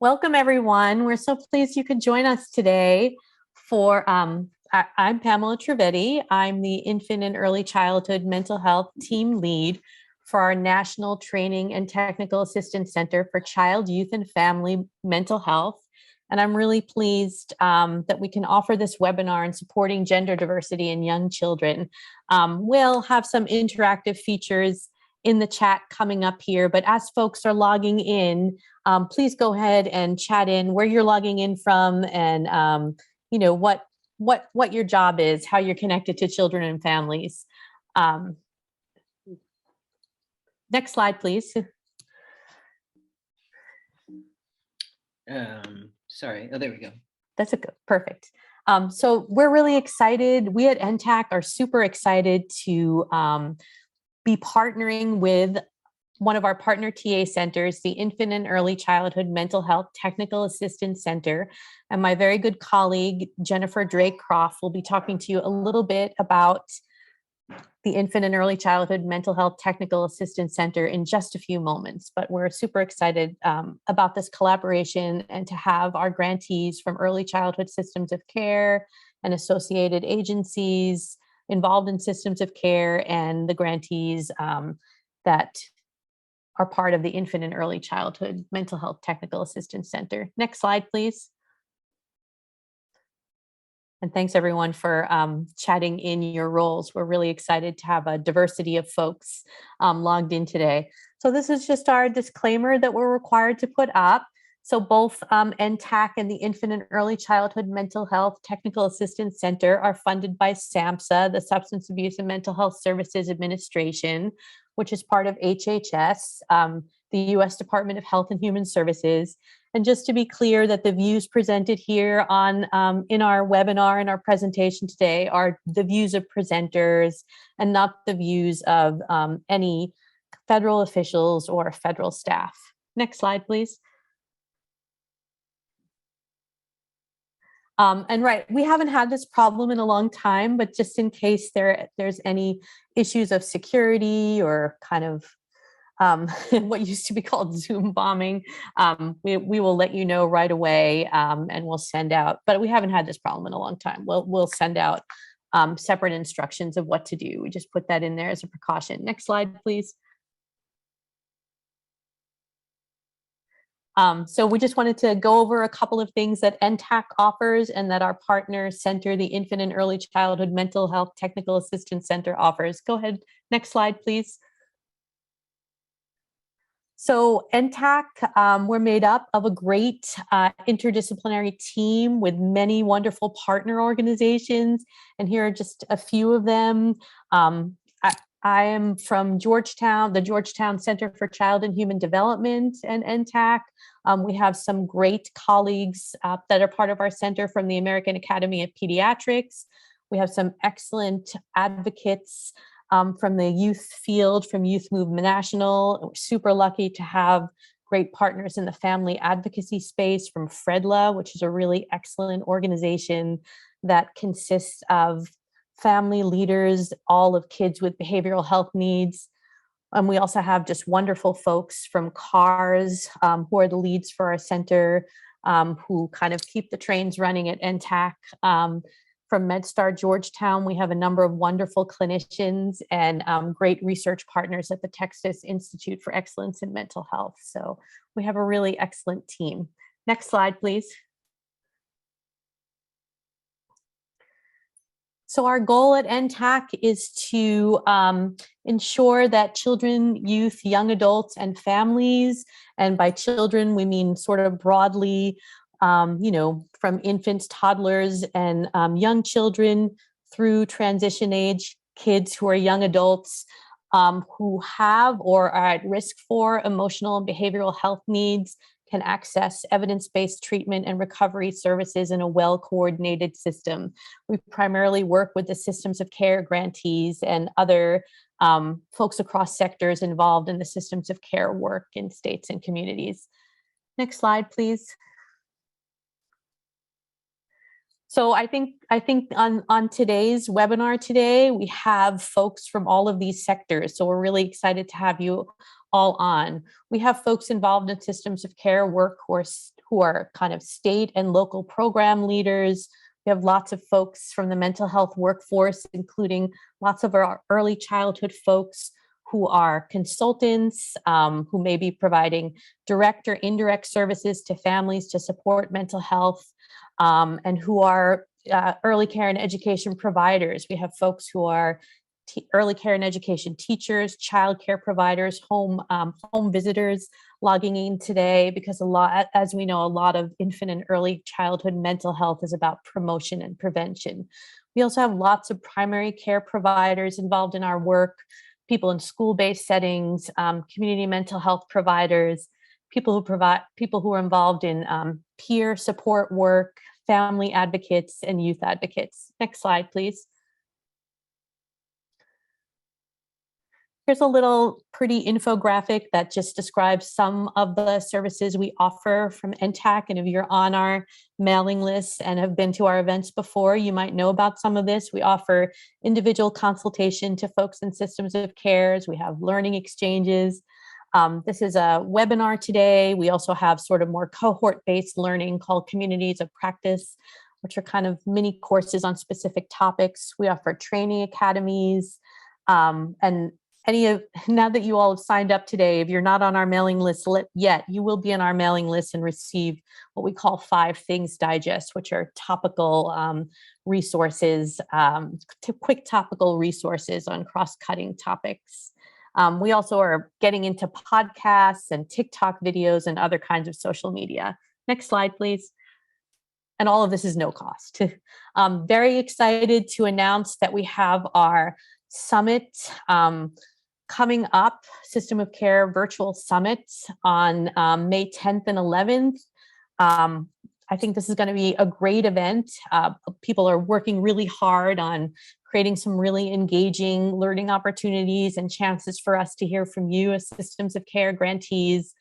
Welcome, everyone. We're so pleased you could join us today for, I'm Pamela Trivedi. I'm the Infant and Early Childhood Mental Health Team Lead for our National Training and Technical Assistance Center for Child, Youth, and Family Mental Health. And I'm really pleased that we can offer this webinar in supporting gender diversity in young children. We'll have some interactive features in the chat coming up here, but as folks are logging in, please go ahead and chat in where you're logging in from and what your job is, how you're connected to children and families. Next slide, please. Sorry. Oh, there we go. That's perfect. So we're really excited. We at NTAC are super excited to be partnering with one of our partner TA centers, the Infant and Early Childhood Mental Health Technical Assistance Center. And my very good colleague, Jennifer Drake Croft, will be talking to you a little bit about the Infant and Early Childhood Mental Health Technical Assistance Center in just a few moments. But we're super excited about this collaboration and to have our grantees from early childhood systems of care and associated agencies involved in systems of care and the grantees that are part of the Infant and Early Childhood Mental Health Technical Assistance Center. Next slide, please. And thanks everyone for chatting in your roles. We're really excited to have a diversity of folks logged in today. So this is just our disclaimer that we're required to put up. So both NTAC and the Infant and Early Childhood Mental Health Technical Assistance Center are funded by SAMHSA, the Substance Abuse and Mental Health Services Administration, which is part of HHS, the U.S. Department of Health and Human Services. And just to be clear that the views presented here on in our webinar and our presentation today are the views of presenters and not the views of any federal officials or federal staff. Next slide, please. And right, we haven't had this problem in a long time, but just in case there's any issues of security or kind of what used to be called Zoom bombing, we will let you know right away and we'll send out, but we haven't had this problem in a long time. We'll send out separate instructions of what to do. We just put that in there as a precaution. Next slide, please. So we just wanted to go over a couple of things that NTAC offers and that our partner center, the Infant and Early Childhood Mental Health Technical Assistance Center, offers. Go ahead, next slide, please. So NTAC, we're made up of a great interdisciplinary team with many wonderful partner organizations, and here are just a few of them. I am from Georgetown, the Georgetown Center for Child and Human Development and NTAC. We have some great colleagues that are part of our center from the American Academy of Pediatrics. We have some excellent advocates from the youth field, from Youth Movement National. We're super lucky to have great partners in the family advocacy space from FREDLA, which is a really excellent organization that consists of family leaders, all of kids with behavioral health needs. And we also have just wonderful folks from CARS, who are the leads for our center, who kind of keep the trains running at NTAC. From MedStar Georgetown, we have a number of wonderful clinicians and great research partners at the Texas Institute for Excellence in Mental Health. So we have a really excellent team. Next slide, please. So our goal at NTAC is to ensure that children, youth, young adults, and families, and by children, we mean sort of broadly, from infants, toddlers, and young children through transition age kids who are young adults who have or are at risk for emotional and behavioral health needs can access evidence-based treatment and recovery services in a well-coordinated system. We primarily work with the systems of care grantees and other folks across sectors involved in the systems of care work in states and communities. Next slide, please. So I think on today's webinar today, we have folks from all of these sectors. So we're really excited to have you all on. We have folks involved in systems of care work who are kind of state and local program leaders. We have lots of folks from the mental health workforce, including lots of our early childhood folks who are consultants, who may be providing direct or indirect services to families to support mental health, and who are early care and education providers. We have folks who are early care and education teachers, child care providers, home visitors logging in today, because as we know, a lot of infant and early childhood mental health is about promotion and prevention. We also have lots of primary care providers involved in our work, people in school-based settings, community mental health providers, people who are involved in peer support work, family advocates, and youth advocates. Next slide, please. Here's a little pretty infographic that just describes some of the services we offer from NTAC. And if you're on our mailing list and have been to our events before, you might know about some of this. We offer individual consultation to folks in systems of cares. We have learning exchanges. This is a webinar today. We also have sort of more cohort-based learning called Communities of Practice, which are kind of mini courses on specific topics. We offer training academies, and now that you all have signed up today, if you're not on our mailing list yet, you will be on our mailing list and receive what we call 5 Things Digest, which are topical resources, quick topical resources on cross-cutting topics. We also are getting into podcasts and TikTok videos and other kinds of social media. Next slide, please. And all of this is no cost. Very excited to announce that we have our summit coming up, System of Care Virtual Summit on May 10th and 11th. I think this is going to be a great event. People are working really hard on creating some really engaging learning opportunities and chances for us to hear from you as systems of care grantees.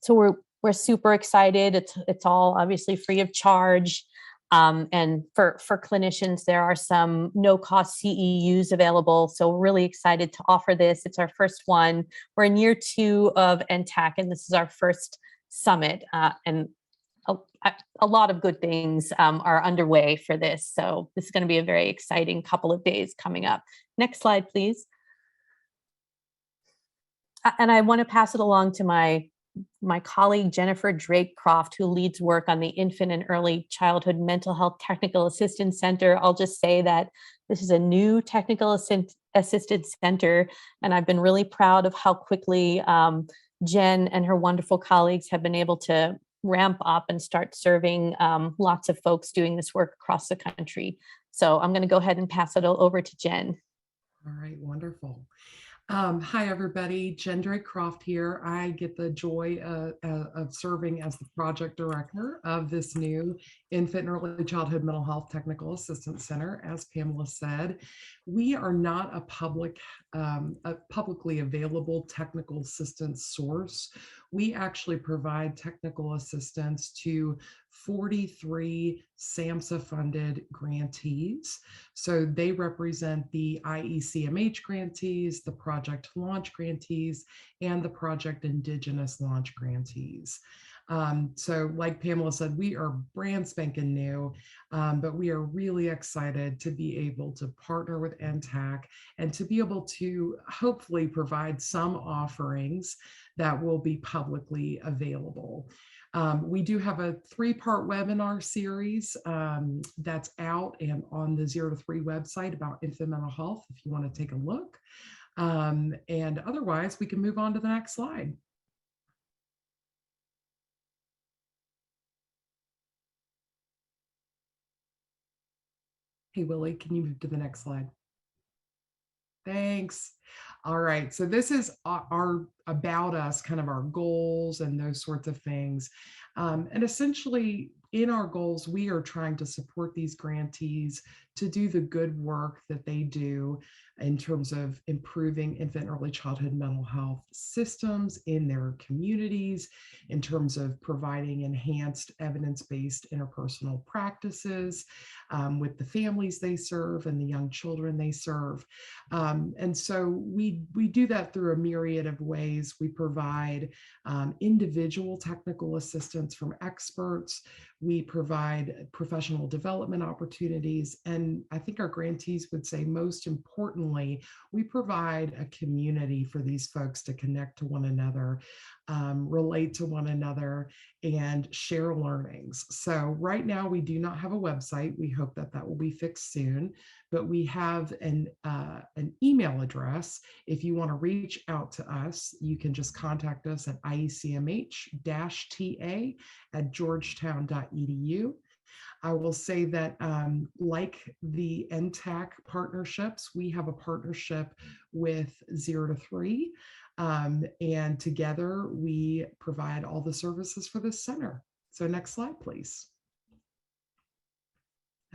So we're super excited. It's all obviously free of charge. And for clinicians, there are some no-cost CEUs available. So we're really excited to offer this. It's our first one. We're in year 2 of NTAC, and this is our first summit. And a lot of good things are underway for this. So this is going to be a very exciting couple of days coming up. Next slide, please. And I want to pass it along to my colleague, Jennifer Drake Croft, who leads work on the Infant and Early Childhood Mental Health Technical Assistance Center. I'll just say that this is a new technical assisted center, and I've been really proud of how quickly Jen and her wonderful colleagues have been able to ramp up and start serving lots of folks doing this work across the country. So I'm going to go ahead and pass it over to Jen. All right, wonderful. Hi, everybody. Jen Drake Croft here. I get the joy of serving as the project director of this new Infant and Early Childhood Mental Health Technical Assistance Center. As Pamela said, we are not a publicly available technical assistance source. We actually provide technical assistance to 43 SAMHSA-funded grantees. So they represent the IECMH grantees, the Project Launch grantees, and the Project Indigenous Launch grantees. So like Pamela said, we are brand spanking new, but we are really excited to be able to partner with NTAC and to be able to hopefully provide some offerings that will be publicly available. We do have a 3-part webinar series that's out and on the 0 to 3 website about infant mental health if you want to take a look. And otherwise, we can move on to the next slide. Hey, Willie, can you move to the next slide? Thanks. All right, so this is our about us, kind of our goals and those sorts of things. And essentially, in our goals, we are trying to support these grantees to do the good work that they do in terms of improving infant and early childhood mental health systems in their communities, in terms of providing enhanced evidence-based interpersonal practices with the families they serve and the young children they serve. And so we do that through a myriad of ways. ways. We provide individual technical assistance from experts. We provide professional development opportunities. And I think our grantees would say, most importantly, we provide a community for these folks to connect to one another, relate to one another, and share learnings. So right now we do not have a website. We hope that that will be fixed soon, but we have an email address. If you want to reach out to us, you can just contact us at iecmh-ta@georgetown.edu. I will say that like the NTAC partnerships, we have a partnership with 0 to 3. And together we provide all the services for this center. So next slide, please.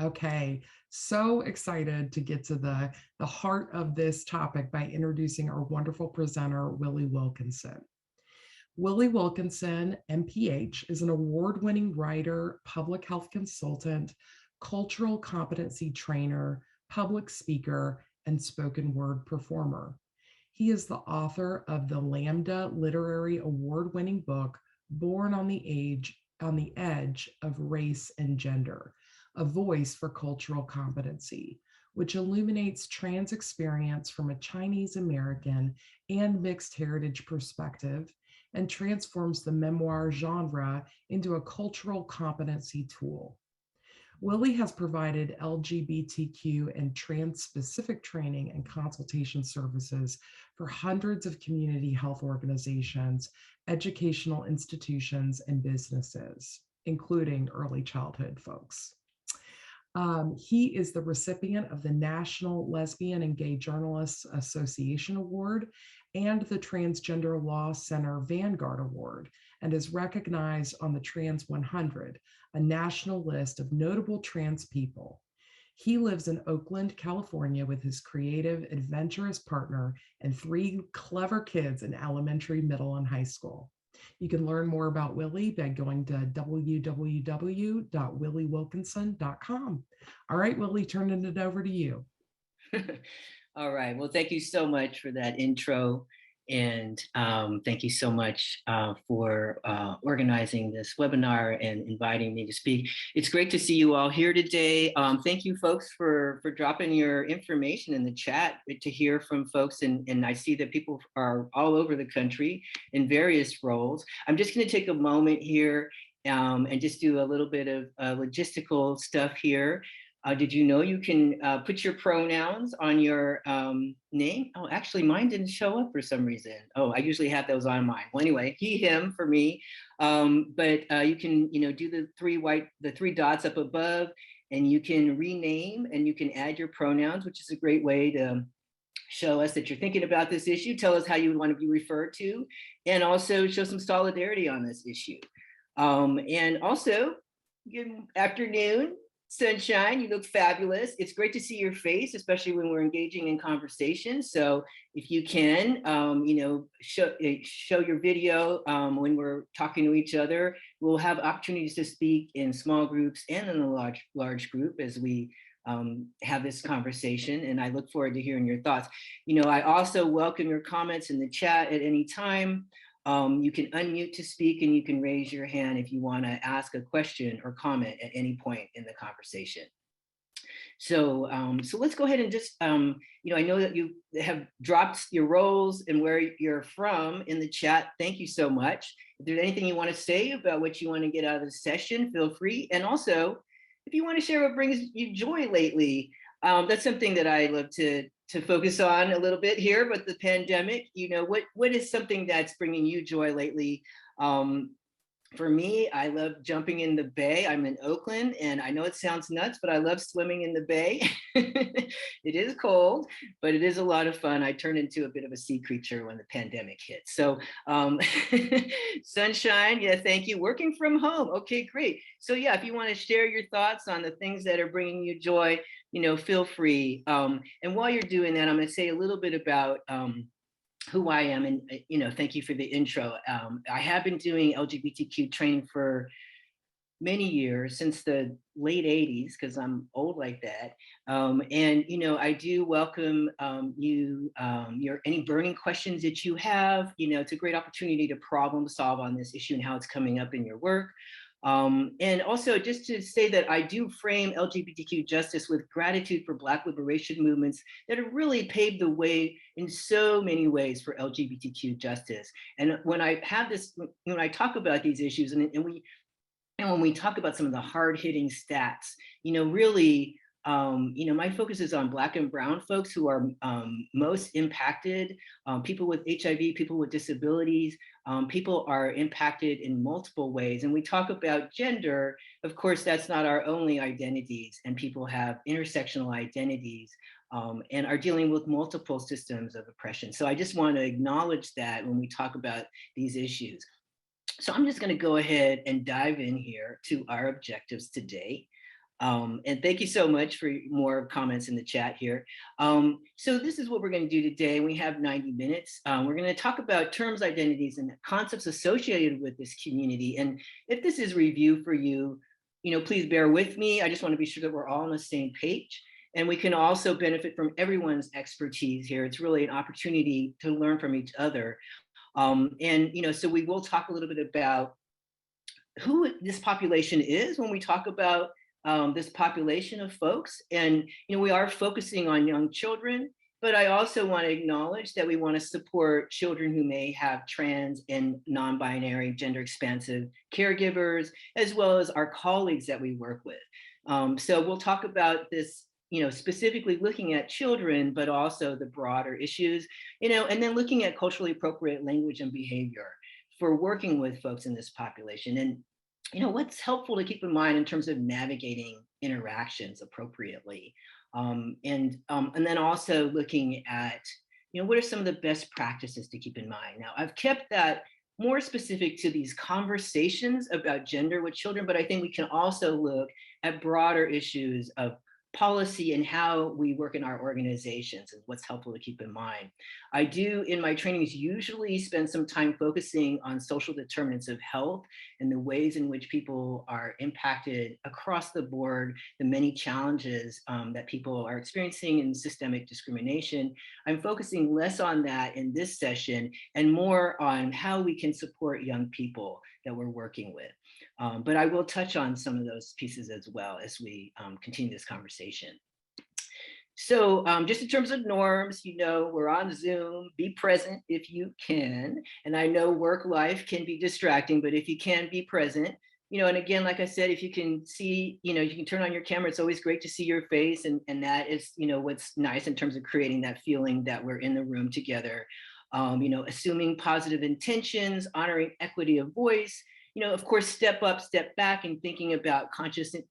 Okay, so excited to get to the heart of this topic by introducing our wonderful presenter, Willie Wilkinson. Willie Wilkinson, MPH, is an award-winning writer, public health consultant, cultural competency trainer, public speaker, and spoken word performer. He is the author of the Lambda Literary Award-winning book, Born on the Edge of Race and Gender, A Voice for Cultural Competency, which illuminates trans experience from a Chinese American and mixed heritage perspective and transforms the memoir genre into a cultural competency tool. Willie has provided LGBTQ and trans-specific training and consultation services for hundreds of community health organizations, educational institutions, and businesses, including early childhood folks. He is the recipient of the National Lesbian and Gay Journalists Association Award and the Transgender Law Center Vanguard Award, and is recognized on the Trans 100, a national list of notable trans people. He lives in Oakland, California with his creative, adventurous partner and 3 clever kids in elementary, middle, and high school. You can learn more about Willie by going to www.williewilkinson.com. All right, Willie, turning it over to you. All right. Well, thank you so much for that intro. And thank you so much for organizing this webinar and inviting me to speak. It's great to see you all here today. Thank you folks for dropping your information in the chat to hear from folks. And I see that people are all over the country in various roles. I'm just going to take a moment here and just do a little bit of logistical stuff here. Did you know you can put your pronouns on your name? Oh, actually mine didn't show up for some reason. Oh, I usually have those on mine. Well, anyway, he, him for me. But you can, do the 3 dots up above, and you can rename and you can add your pronouns, which is a great way to show us that you're thinking about this issue. Tell us how you want to be referred to, and also show some solidarity on this issue. And also, good afternoon. Sunshine, you look fabulous. It's great to see your face, especially when we're engaging in conversation. So if you can, show your video when we're talking to each other. We'll have opportunities to speak in small groups and in a large group as we have this conversation. And I look forward to hearing your thoughts. I also welcome your comments in the chat at any time. You can unmute to speak, and you can raise your hand if you want to ask a question or comment at any point in the conversation. So let's go ahead and just, I know that you have dropped your roles and where you're from in the chat. Thank you so much. If there's anything you want to say about what you want to get out of the session, feel free. And also, if you want to share what brings you joy lately, that's something that I love to focus on a little bit here, but the pandemic, what is something that's bringing you joy lately? For me, I love jumping in the bay. I'm in Oakland, and I know it sounds nuts, but I love swimming in the bay. It is cold, but it is a lot of fun. I turned into a bit of a sea creature when the pandemic hit. So sunshine, yeah, thank you. Working from home, okay, great. So yeah, if you want to share your thoughts on the things that are bringing you joy, feel free. And while you're doing that, I'm going to say a little bit about who I am, and thank you for the intro. I have been doing LGBTQ training for many years, since the late 80s, because I'm old like that. And I do welcome your any burning questions that you have. It's a great opportunity to problem solve on this issue and how it's coming up in your work. And also just to say that I do frame LGBTQ justice with gratitude for Black liberation movements that have really paved the way in so many ways for LGBTQ justice. And when I have this, when I talk about these issues and when we talk about some of the hard-hitting stats, really, my focus is on Black and Brown folks who are most impacted, people with HIV, people with disabilities. People are impacted in multiple ways. And we talk about gender, of course, that's not our only identities, and people have intersectional identities and are dealing with multiple systems of oppression. So I just want to acknowledge that when we talk about these issues. So I'm just going to go ahead and dive in here to our objectives today. And thank you so much for more comments in the chat here. So this is what we're going to do today. We have 90 minutes. We're going to talk about terms, identities, and concepts associated with this community. And if this is review for you, please bear with me. I just want to be sure that we're all on the same page. And we can also benefit from everyone's expertise here. It's really an opportunity to learn from each other. So we will talk a little bit about who this population is when we talk about this population of folks. And, we are focusing on young children, but I also want to acknowledge that we want to support children who may have trans and non-binary gender expansive caregivers, as well as our colleagues that we work with. So we'll talk about this specifically looking at children, but also the broader issues, and then looking at culturally appropriate language and behavior for working with folks in this population. And, what's helpful to keep in mind in terms of navigating interactions appropriately. And then also looking at, what are some of the best practices to keep in mind? Now, I've kept that more specific to these conversations about gender with children, but I think we can also look at broader issues of policy and how we work in our organizations and what's helpful to keep in mind. I do, in my trainings, usually spend some time focusing on social determinants of health and the ways in which people are impacted across the board, the many challenges that people are experiencing in systemic discrimination. I'm focusing less on that in this session and more on how we can support young people that we're working with. But I will touch on some of those pieces as well as we continue this conversation. So just in terms of norms, we're on Zoom, be present if you can. And I know work life can be distracting, but if you can, be present. And again, like I said, if you can see, you can turn on your camera, it's always great to see your face. And that is, what's nice in terms of creating that feeling that we're in the room together. Assuming positive intentions, honoring equity of voice, of course, step up, step back, and thinking about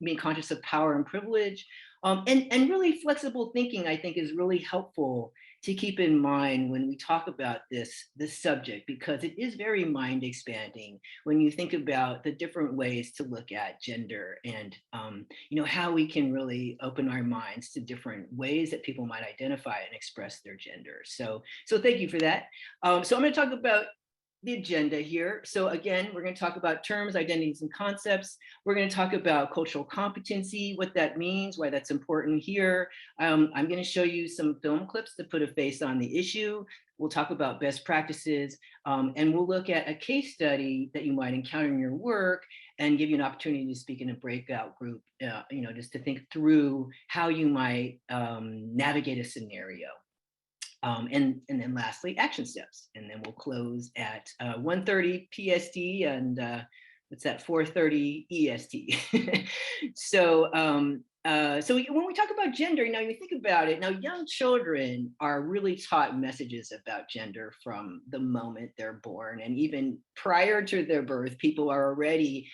being conscious of power and privilege. And really flexible thinking, I think, is really helpful to keep in mind when we talk about this subject, because it is very mind expanding when you think about the different ways to look at gender and how we can really open our minds to different ways that people might identify and express their gender. So thank you for that. So I'm going to talk about the agenda here. So again, we're going to talk about terms, identities, and concepts. We're going to talk about cultural competency, what that means, why that's important here. I'm going to show you some film clips to put a face on the issue. We'll talk about best practices, and we'll look at a case study that you might encounter in your work and give you an opportunity to speak in a breakout group, just to think through how you might navigate a scenario. And then lastly, action steps. And then we'll close at 1:30 PST and what's that, 4:30 EST. So when we talk about gender, you think about it, now young children are really taught messages about gender from the moment they're born. And even prior to their birth, people are already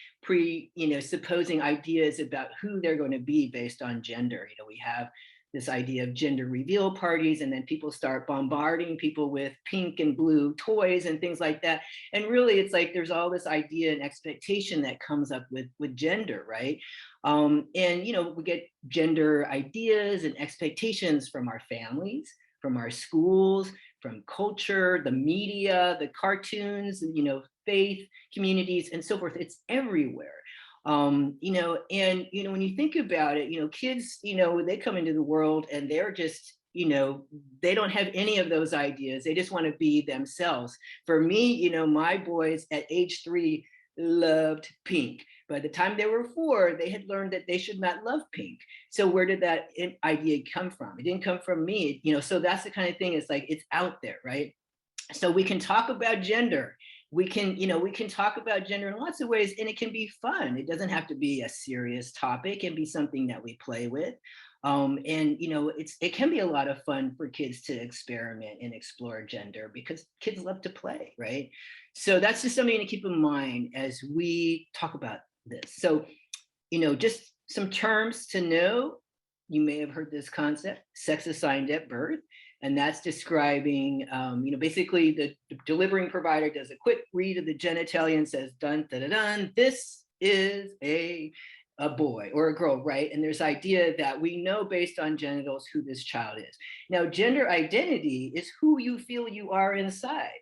supposing ideas about who they're going to be based on gender. We have this idea of gender reveal parties, and then people start bombarding people with pink and blue toys and things like that. And really, it's like there's all this idea and expectation that comes up with gender, right? And we get gender ideas and expectations from our families, from our schools, from culture, the media, the cartoons, faith, communities, and so forth. It's everywhere. When you think about it, kids, they come into the world and they're just, they don't have any of those ideas. They just want to be themselves. For me, my boys at age 3 loved pink. By the time they were 4, they had learned that they should not love pink. So where did that idea come from? It didn't come from me, so that's the kind of thing. It's like, it's out there, right? So we can talk about gender. We can talk about gender in lots of ways, and it can be fun. It doesn't have to be a serious topic. It can be something that we play with. It can be a lot of fun for kids to experiment and explore gender because kids love to play, right? So that's just something to keep in mind as we talk about this. So, just some terms to know. You may have heard this concept: sex assigned at birth. And that's describing, basically the delivering provider does a quick read of the genitalia and says, dun, da, da, dun, this is a boy or a girl, right? And there's idea that we know based on genitals who this child is. Now, gender identity is who you feel you are inside,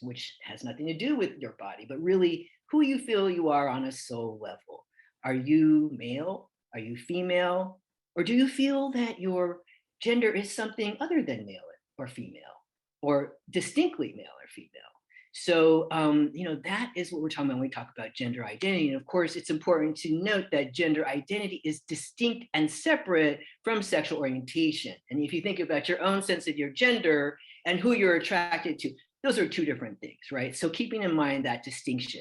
which has nothing to do with your body, but really who you feel you are on a soul level. Are you male? Are you female? Or do you feel that your gender is something other than male or female, or distinctly male or female? So, that is what we're talking about when we talk about gender identity. And of course, it's important to note that gender identity is distinct and separate from sexual orientation. And if you think about your own sense of your gender and who you're attracted to, those are 2 different things, right? So keeping in mind that distinction.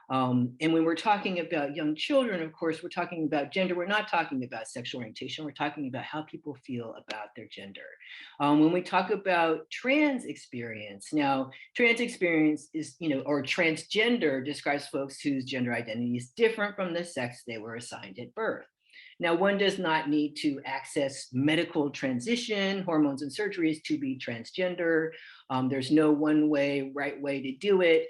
And when we're talking about young children, of course, we're talking about gender. We're not talking about sexual orientation. We're talking about how people feel about their gender. When we talk about trans experience, now, trans experience is, or transgender describes folks whose gender identity is different from the sex they were assigned at birth. Now, one does not need to access medical transition, hormones, and surgeries to be transgender. There's no one way, right way to do it.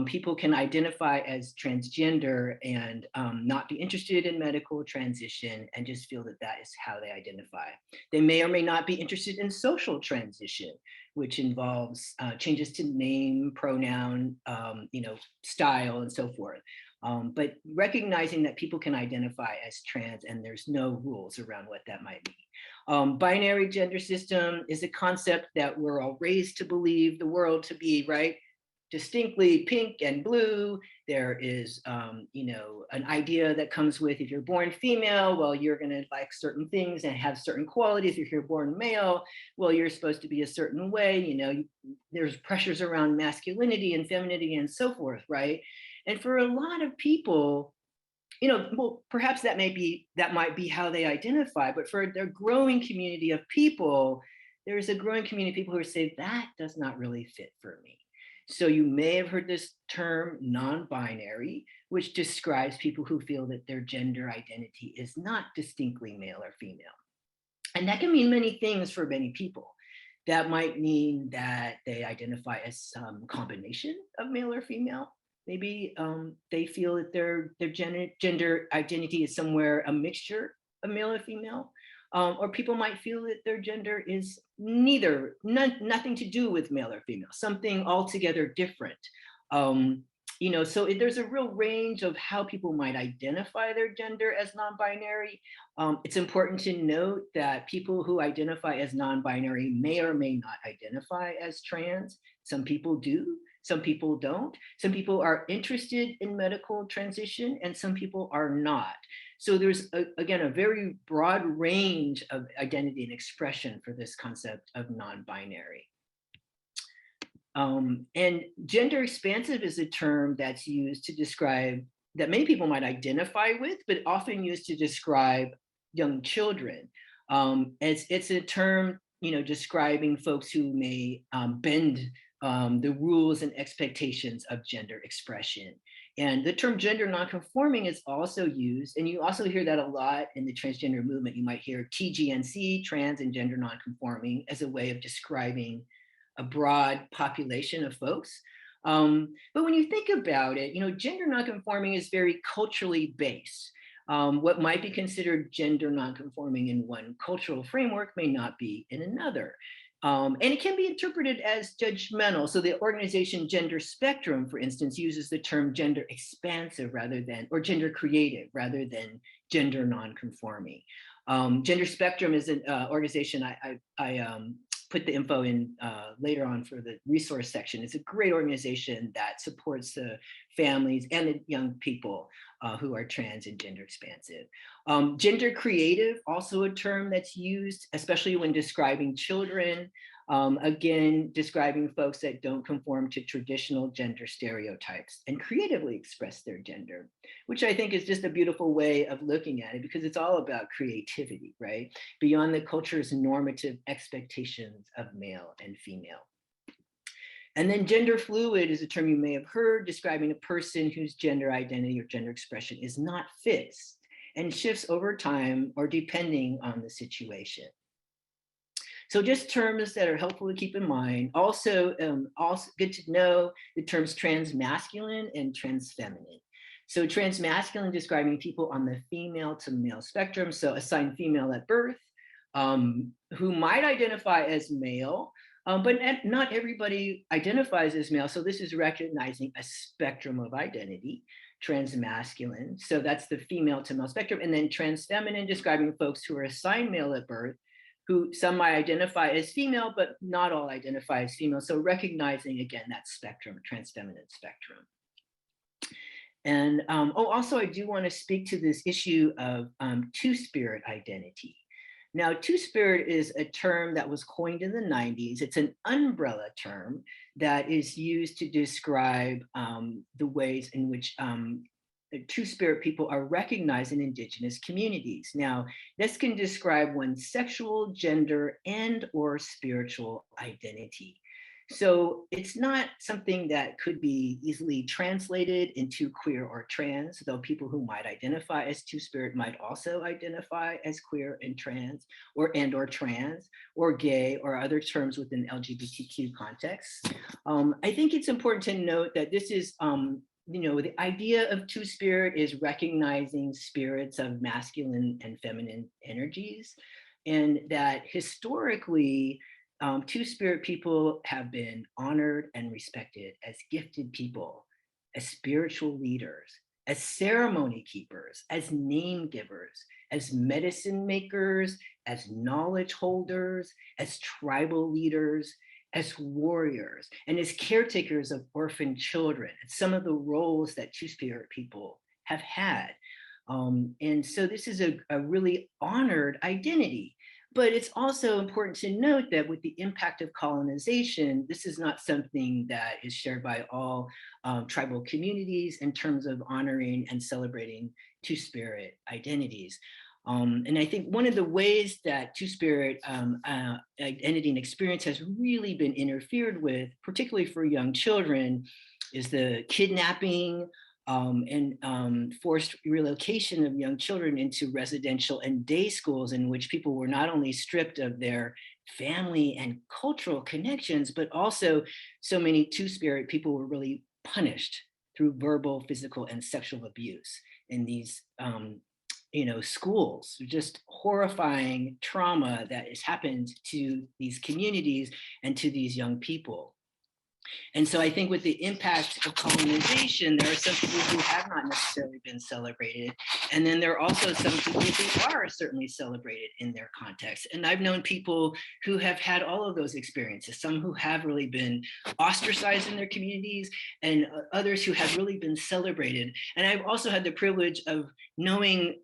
People can identify as transgender and not be interested in medical transition and just feel that that is how they identify. They may or may not be interested in social transition, which involves changes to name, pronoun, style, and so forth. But recognizing that people can identify as trans and there's no rules around what that might mean. Binary gender system is a concept that we're all raised to believe the world to be, right? Distinctly pink and blue. There is, an idea that comes with, if you're born female, well, you're going to like certain things and have certain qualities. If you're born male, well, you're supposed to be a certain way. There's pressures around masculinity and femininity and so forth, right? And for a lot of people, well, perhaps that might be how they identify, but for their growing community of people, there's a growing community of people who are saying that does not really fit for me. So you may have heard this term non-binary, which describes people who feel that their gender identity is not distinctly male or female. And that can mean many things for many people. That might mean that they identify as some combination of male or female. Maybe they feel that their gender identity is somewhere a mixture of male or female. Or people might feel that their gender is nothing to do with male or female, something altogether different. So there's a real range of how people might identify their gender as non-binary. It's important to note that people who identify as non-binary may or may not identify as trans. Some people do, some people don't. Some people are interested in medical transition and some people are not. So there's, again, a very broad range of identity and expression for this concept of non-binary. And gender expansive is a term that's used to describe, that many people might identify with, but often used to describe young children. It's a term, describing folks who may bend the rules and expectations of gender expression. And the term gender nonconforming is also used, and you also hear that a lot in the transgender movement. You might hear TGNC, trans and gender nonconforming, as a way of describing a broad population of folks. But when you think about it, gender nonconforming is very culturally based. What might be considered gender nonconforming in one cultural framework may not be in another. And it can be interpreted as judgmental. So the organization Gender Spectrum, for instance, uses the term gender expansive rather than, or gender creative rather than gender nonconforming. Gender Spectrum is an organization I put the info in later on for the resource section. It's a great organization that supports the families and the young people who are trans and gender expansive. Gender creative, also a term that's used, especially when describing children. Again, describing folks that don't conform to traditional gender stereotypes and creatively express their gender, which I think is just a beautiful way of looking at it, because it's all about creativity, right? Beyond the culture's normative expectations of male and female. And then gender fluid is a term you may have heard, describing a person whose gender identity or gender expression is not fixed and shifts over time or depending on the situation. So just terms that are helpful to keep in mind. Also good to know the terms transmasculine and transfeminine. So transmasculine describing people on the female to male spectrum, so assigned female at birth, who might identify as male, but not everybody identifies as male. So this is recognizing a spectrum of identity. Transmasculine, so that's the female to male spectrum, and then transfeminine describing folks who are assigned male at birth, who some might identify as female, but not all identify as female. So recognizing, again, that spectrum, transfeminine spectrum. And also I do want to speak to this issue of two-spirit identity. Now, two-spirit is a term that was coined in the 90s. It's an umbrella term that is used to describe the ways in which two-spirit people are recognized in Indigenous communities. Now, this can describe one's sexual, gender, and or spiritual identity. So it's not something that could be easily translated into queer or trans, though people who might identify as two-spirit might also identify as queer and trans, or trans, or gay, or other terms within LGBTQ contexts. I think it's important to note that this is the idea of two-spirit is recognizing spirits of masculine and feminine energies, and that historically, two-spirit people have been honored and respected as gifted people, as spiritual leaders, as ceremony keepers, as name givers, as medicine makers, as knowledge holders, as tribal leaders, as warriors, and as caretakers of orphan children. It's some of the roles that two-spirit people have had. And so this is a really honored identity. But it's also important to note that with the impact of colonization, this is not something that is shared by all tribal communities in terms of honoring and celebrating two-spirit identities. And I think one of the ways that two-spirit identity and experience has really been interfered with, particularly for young children, is the kidnapping and forced relocation of young children into residential and day schools, in which people were not only stripped of their family and cultural connections, but also so many two-spirit people were really punished through verbal, physical, and sexual abuse in these schools. Just horrifying trauma that has happened to these communities and to these young people. And so I think with the impact of colonization, there are some people who have not necessarily been celebrated. And then there are also some people who are certainly celebrated in their context. And I've known people who have had all of those experiences, some who have really been ostracized in their communities, and others who have really been celebrated. And I've also had the privilege of knowing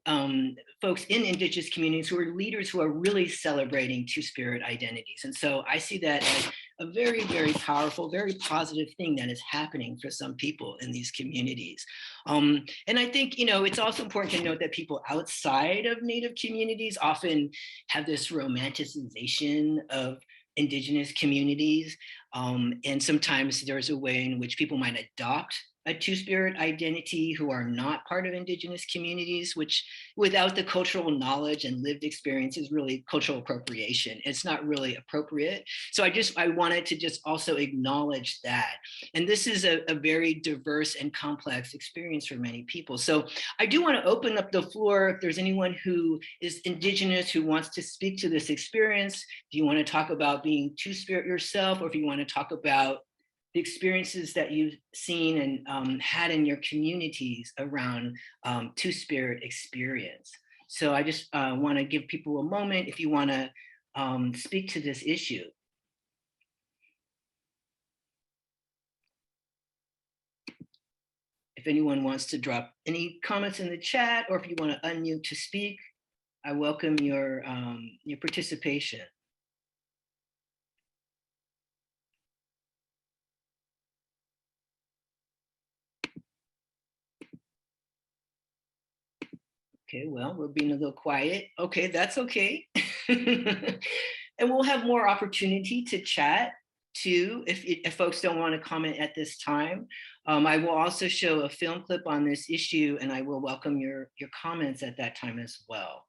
folks in Indigenous communities who are leaders who are really celebrating two-spirit identities. And so I see that as a very, very powerful, very positive thing that is happening for some people in these communities. And I think, it's also important to note that people outside of Native communities often have this romanticization of Indigenous communities. And sometimes there's a way in which people might adopt a two-spirit identity who are not part of Indigenous communities, which without the cultural knowledge and lived experience is really cultural appropriation. It's not really appropriate. So I wanted to just also acknowledge that. And this is a very diverse and complex experience for many people. So I do want to open up the floor if there's anyone who is Indigenous who wants to speak to this experience. Do you want to talk about being two-spirit yourself, or if you want to talk about the experiences that you've seen and had in your communities around two-spirit experience. So I just want to give people a moment if you want to speak to this issue. If anyone wants to drop any comments in the chat, or if you want to unmute to speak, I welcome your participation. Okay, well, we're being a little quiet. Okay, that's okay. And we'll have more opportunity to chat too, if folks don't want to comment at this time. I will also show a film clip on this issue, and I will welcome your comments at that time as well.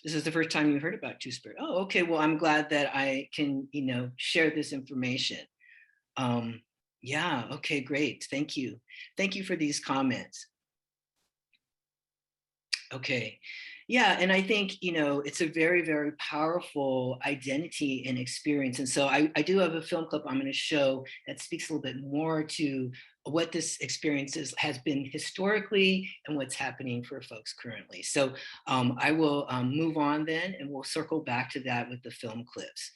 This is the first time you heard about Two-Spirit. Oh, okay, well, I'm glad that I can, share this information. Yeah, okay, great, thank you. Thank you for these comments. Okay. Yeah, and I think, it's a very, very powerful identity and experience. And so I do have a film clip I'm going to show that speaks a little bit more to what this experience has been historically and what's happening for folks currently. So I will move on then, and we'll circle back to that with the film clips.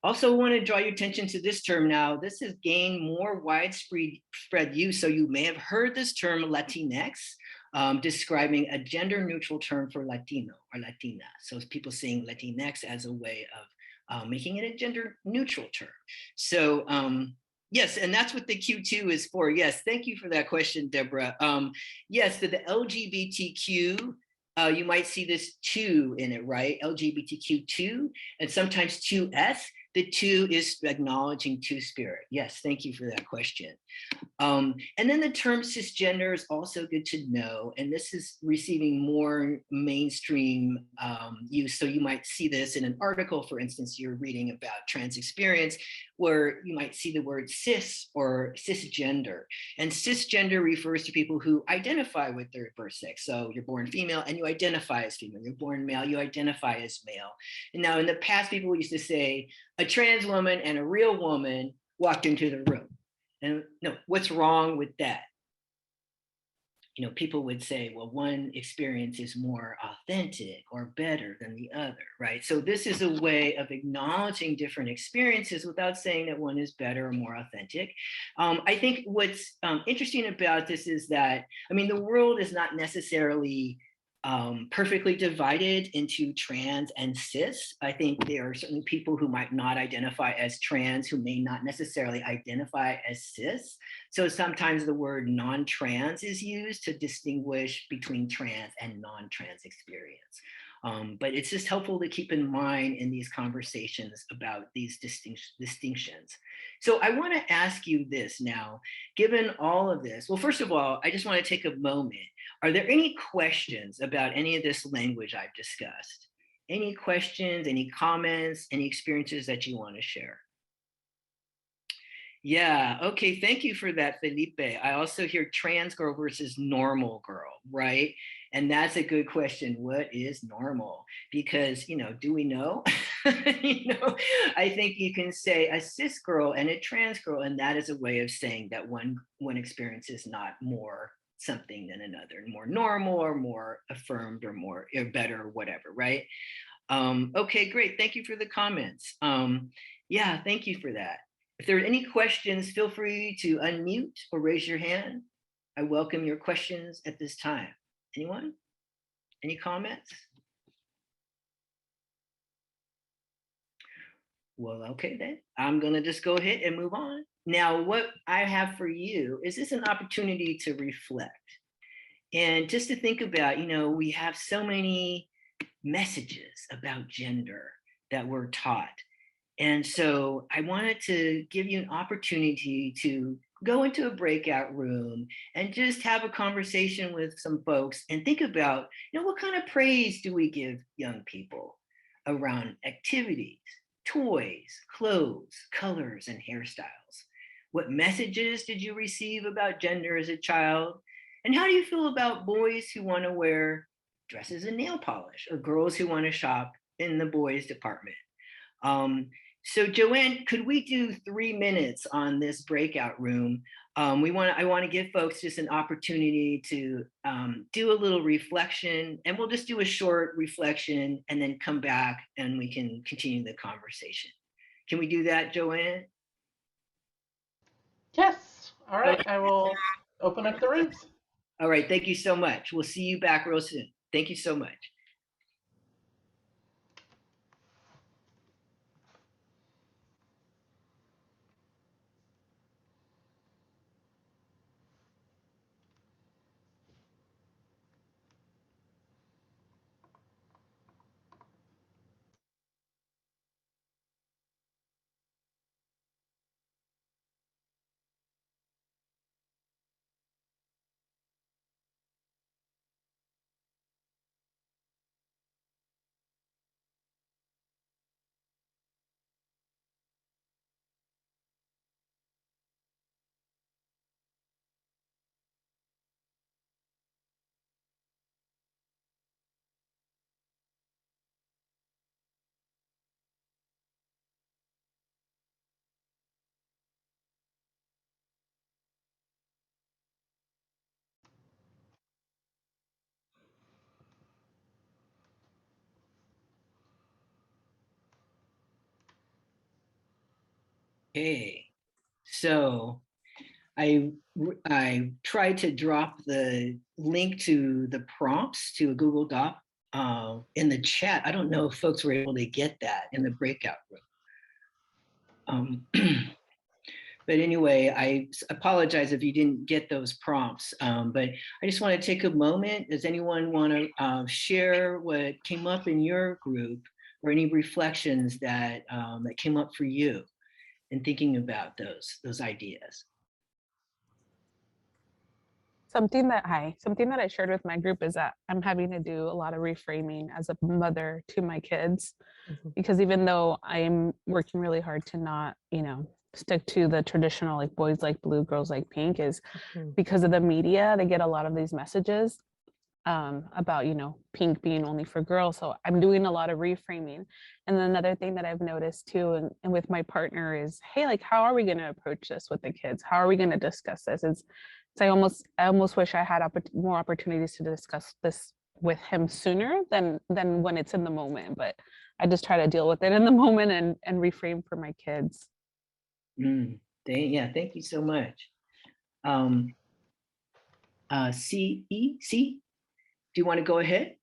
Also want to draw your attention to this term now. This has gained more widespread use. So you may have heard this term Latinx, describing a gender neutral term for Latino or Latina. So people saying Latinx as a way of making it a gender neutral term. So yes, and that's what the Q2 is for. Yes, thank you for that question, Deborah. Yes, so the LGBTQ, you might see this 2 in it, right? LGBTQ2, and sometimes 2S. The 2 is acknowledging two-spirit. Yes, thank you for that question. And then the term cisgender is also good to know, and this is receiving more mainstream use. So you might see this in an article, for instance, you're reading about trans experience, where you might see the word cis or cisgender. And cisgender refers to people who identify with their birth sex. So you're born female and you identify as female. You're born male, you identify as male. And now in the past, people used to say a trans woman and a real woman walked into the room. And no, what's wrong with that? People would say, well, one experience is more authentic or better than the other, right? So this is a way of acknowledging different experiences without saying that one is better or more authentic. I think what's interesting about this is that, the world is not necessarily perfectly divided into trans and cis. I think there are certainly people who might not identify as trans who may not necessarily identify as cis. So sometimes the word non-trans is used to distinguish between trans and non-trans experience. But it's just helpful to keep in mind in these conversations about these distinctions. So I want to ask you this now, given all of this. Well, first of all, I just want to take a moment. Are there any questions about any of this language I've discussed? Any questions, any comments, any experiences that you want to share? Yeah, okay, thank you for that, Felipe. I also hear trans girl versus normal girl, right? And that's a good question. What is normal? Because, do we know? I think you can say a cis girl and a trans girl, and that is a way of saying that one experience is not more something than another, more normal or more affirmed or more or better or whatever, right? Okay, great. Thank you for the comments. Yeah, thank you for that. If there are any questions, feel free to unmute or raise your hand. I welcome your questions at this time. Anyone? Any comments? Well, okay then. I'm gonna just go ahead and move on. Now, what I have for you is this an opportunity to reflect and just to think about, we have so many messages about gender that we're taught. And so I wanted to give you an opportunity to go into a breakout room and just have a conversation with some folks and think about, what kind of praise do we give young people around activities, toys, clothes, colors, and hairstyles? What messages did you receive about gender as a child? And how do you feel about boys who want to wear dresses and nail polish, or girls who want to shop in the boys department? Um, so Joanne, could we do 3 minutes on this breakout room? I want to give folks just an opportunity to do a little reflection, and we'll just do a short reflection and then come back and we can continue the conversation. Can we do that, Joanne? Yes. All right. I will open up the rooms. All right. Thank you so much. We'll see you back real soon. Thank you so much. Okay, so I tried to drop the link to the prompts to a Google Doc in the chat. I don't know if folks were able to get that in the breakout room. But anyway, I apologize if you didn't get those prompts, but I just want to take a moment. Does anyone want to share what came up in your group, or any reflections that that came up for you in thinking about those ideas? Something that I shared with my group is that I'm having to do a lot of reframing as a mother to my kids, because even though I'm working really hard to not, stick to the traditional, like boys like blue, girls like pink, is because of the media, they get a lot of these messages about, pink being only for girls. So I'm doing a lot of reframing. And then another thing that I've noticed too, and with my partner, is, hey, like, how are we going to approach this with the kids? How are we going to discuss this? So I almost wish I had more opportunities to discuss this with him sooner than when it's in the moment. But I just try to deal with it in the moment and reframe for my kids. Yeah, thank you so much. CE, do you want to go ahead?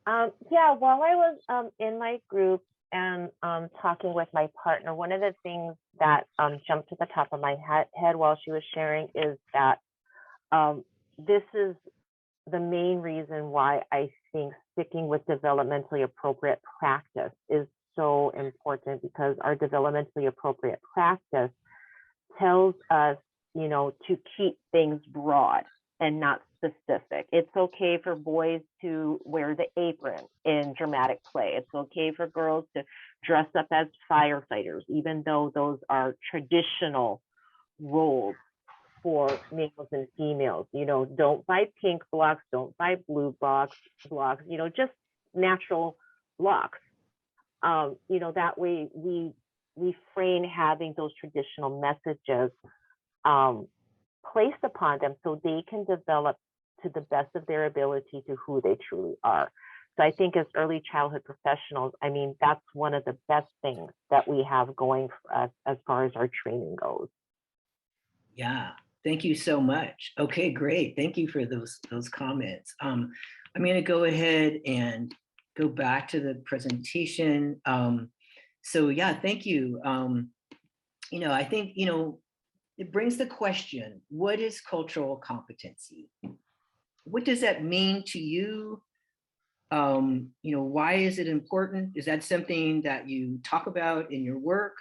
Yeah, while I was in my group and talking with my partner, one of the things that jumped to the top of my head while she was sharing is that this is the main reason why I think sticking with developmentally appropriate practice is so important, because our developmentally appropriate practice tells us, to keep things broad and not specific. It's okay for boys to wear the apron in dramatic play. It's okay for girls to dress up as firefighters, even though those are traditional roles for males and females. Don't buy pink blocks, don't buy blue blocks, just natural blocks. That way we refrain having those traditional messages placed upon them, so they can develop to the best of their ability to who they truly are. So I think as early childhood professionals, that's one of the best things that we have going for us as far as our training goes. Yeah, thank you so much. Okay, great. Thank you for those comments. I'm going to go ahead and go back to the presentation. So yeah, thank you. I think, it brings the question, what is cultural competency? What does that mean to you? Why is it important? Is that something that you talk about in your work?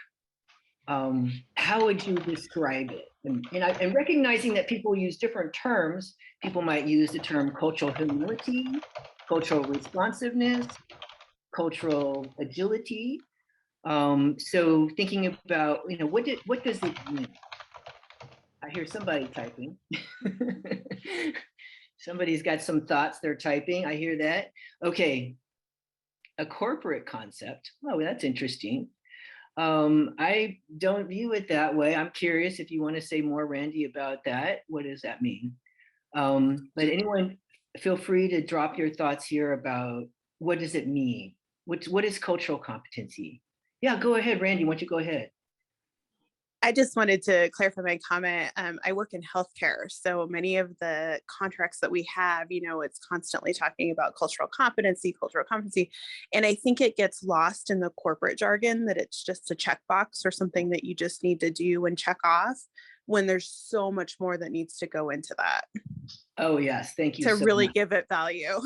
How would you describe it? And recognizing that people use different terms, people might use the term cultural humility, cultural responsiveness, cultural agility. So thinking about, what does it mean? I hear somebody typing. Somebody's got some thoughts they're typing. I hear that. Okay, a corporate concept. Oh, that's interesting. I don't view it that way. I'm curious if you want to say more, Randy, about that. What does that mean? But anyone, feel free to drop your thoughts here about what does it mean? What is cultural competency? Yeah, go ahead, Randy. Why don't you go ahead? I just wanted to clarify my comment. I work in healthcare, so many of the contracts that we have, it's constantly talking about cultural competency, and I think it gets lost in the corporate jargon that it's just a checkbox or something that you just need to do and check off, when there's so much more that needs to go into that. Oh yes, thank you to so really much. give it value.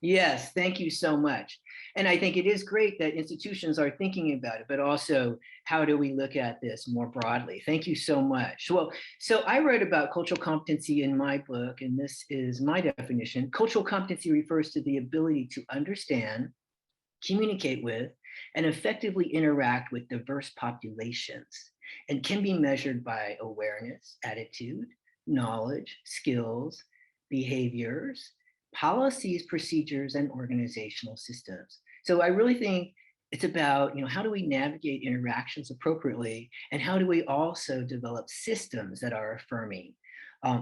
Yes, thank you so much. And I think it is great that institutions are thinking about it, but also how do we look at this more broadly? Thank you so much. Well, so I wrote about cultural competency in my book, and this is my definition. Cultural competency refers to the ability to understand, communicate with, and effectively interact with diverse populations, and can be measured by awareness, attitude, knowledge, skills, behaviors, policies, procedures, and organizational systems. So I really think it's about, how do we navigate interactions appropriately, and how do we also develop systems that are affirming?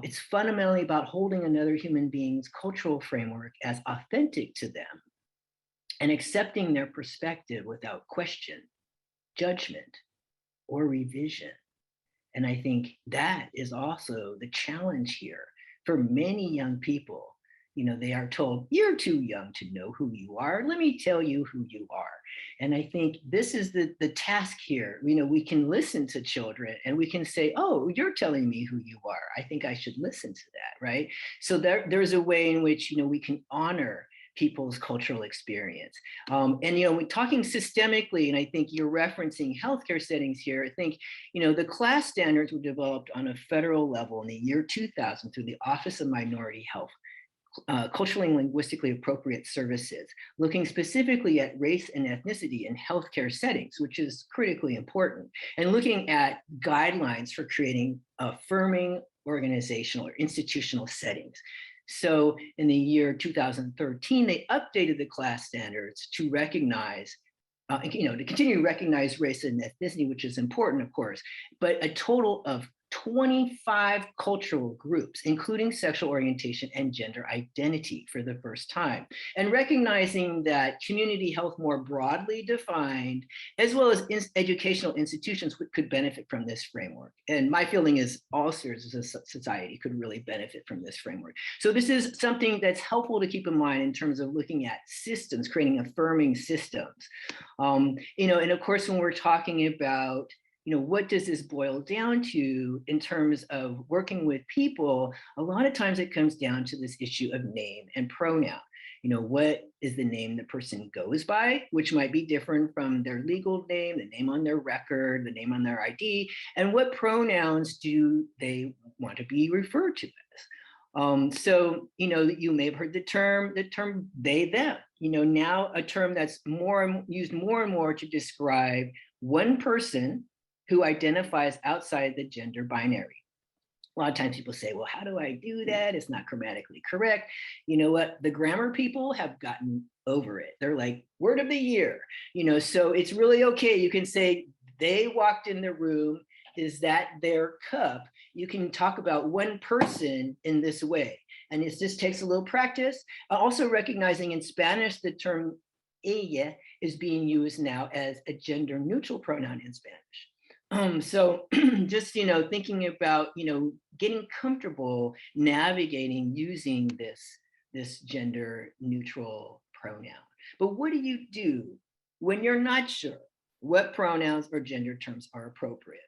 It's fundamentally about holding another human being's cultural framework as authentic to them and accepting their perspective without question, judgment, or revision. And I think that is also the challenge here for many young people. They are told, you're too young to know who you are. Let me tell you who you are. And I think this is the task here. We can listen to children and we can say, oh, you're telling me who you are. I think I should listen to that, right? So there's a way in which, we can honor people's cultural experience. And, we're talking systemically, and I think you're referencing healthcare settings here. I think, the class standards were developed on a federal level in the year 2000 through the Office of Minority Health, culturally and linguistically appropriate services, looking specifically at race and ethnicity in healthcare settings, which is critically important, and looking at guidelines for creating affirming organizational or institutional settings. So in the year 2013, they updated the class standards to recognize, to continue to recognize race and ethnicity, which is important, of course, but a total of 25 cultural groups, including sexual orientation and gender identity for the first time, and recognizing that community health more broadly defined, as well as educational institutions could benefit from this framework. And my feeling is all spheres of society could really benefit from this framework. So this is something that's helpful to keep in mind in terms of looking at systems, creating affirming systems. And of course, when we're talking about what does this boil down to in terms of working with people? A lot of times it comes down to this issue of name and pronoun. What is the name the person goes by, which might be different from their legal name, the name on their record, the name on their ID, and what pronouns do they want to be referred to as? So, you may have heard the term they, them, now a term that's used more and more to describe one person who identifies outside the gender binary. A lot of times people say, well, how do I do that? It's not grammatically correct. You know what? The grammar people have gotten over it. They're like, word of the year. So it's really okay. You can say, they walked in the room. Is that their cup? You can talk about one person in this way. And it just takes a little practice. Also recognizing in Spanish, the term ella is being used now as a gender neutral pronoun in Spanish. So just, thinking about, getting comfortable navigating using this gender neutral pronoun. But what do you do when you're not sure what pronouns or gender terms are appropriate?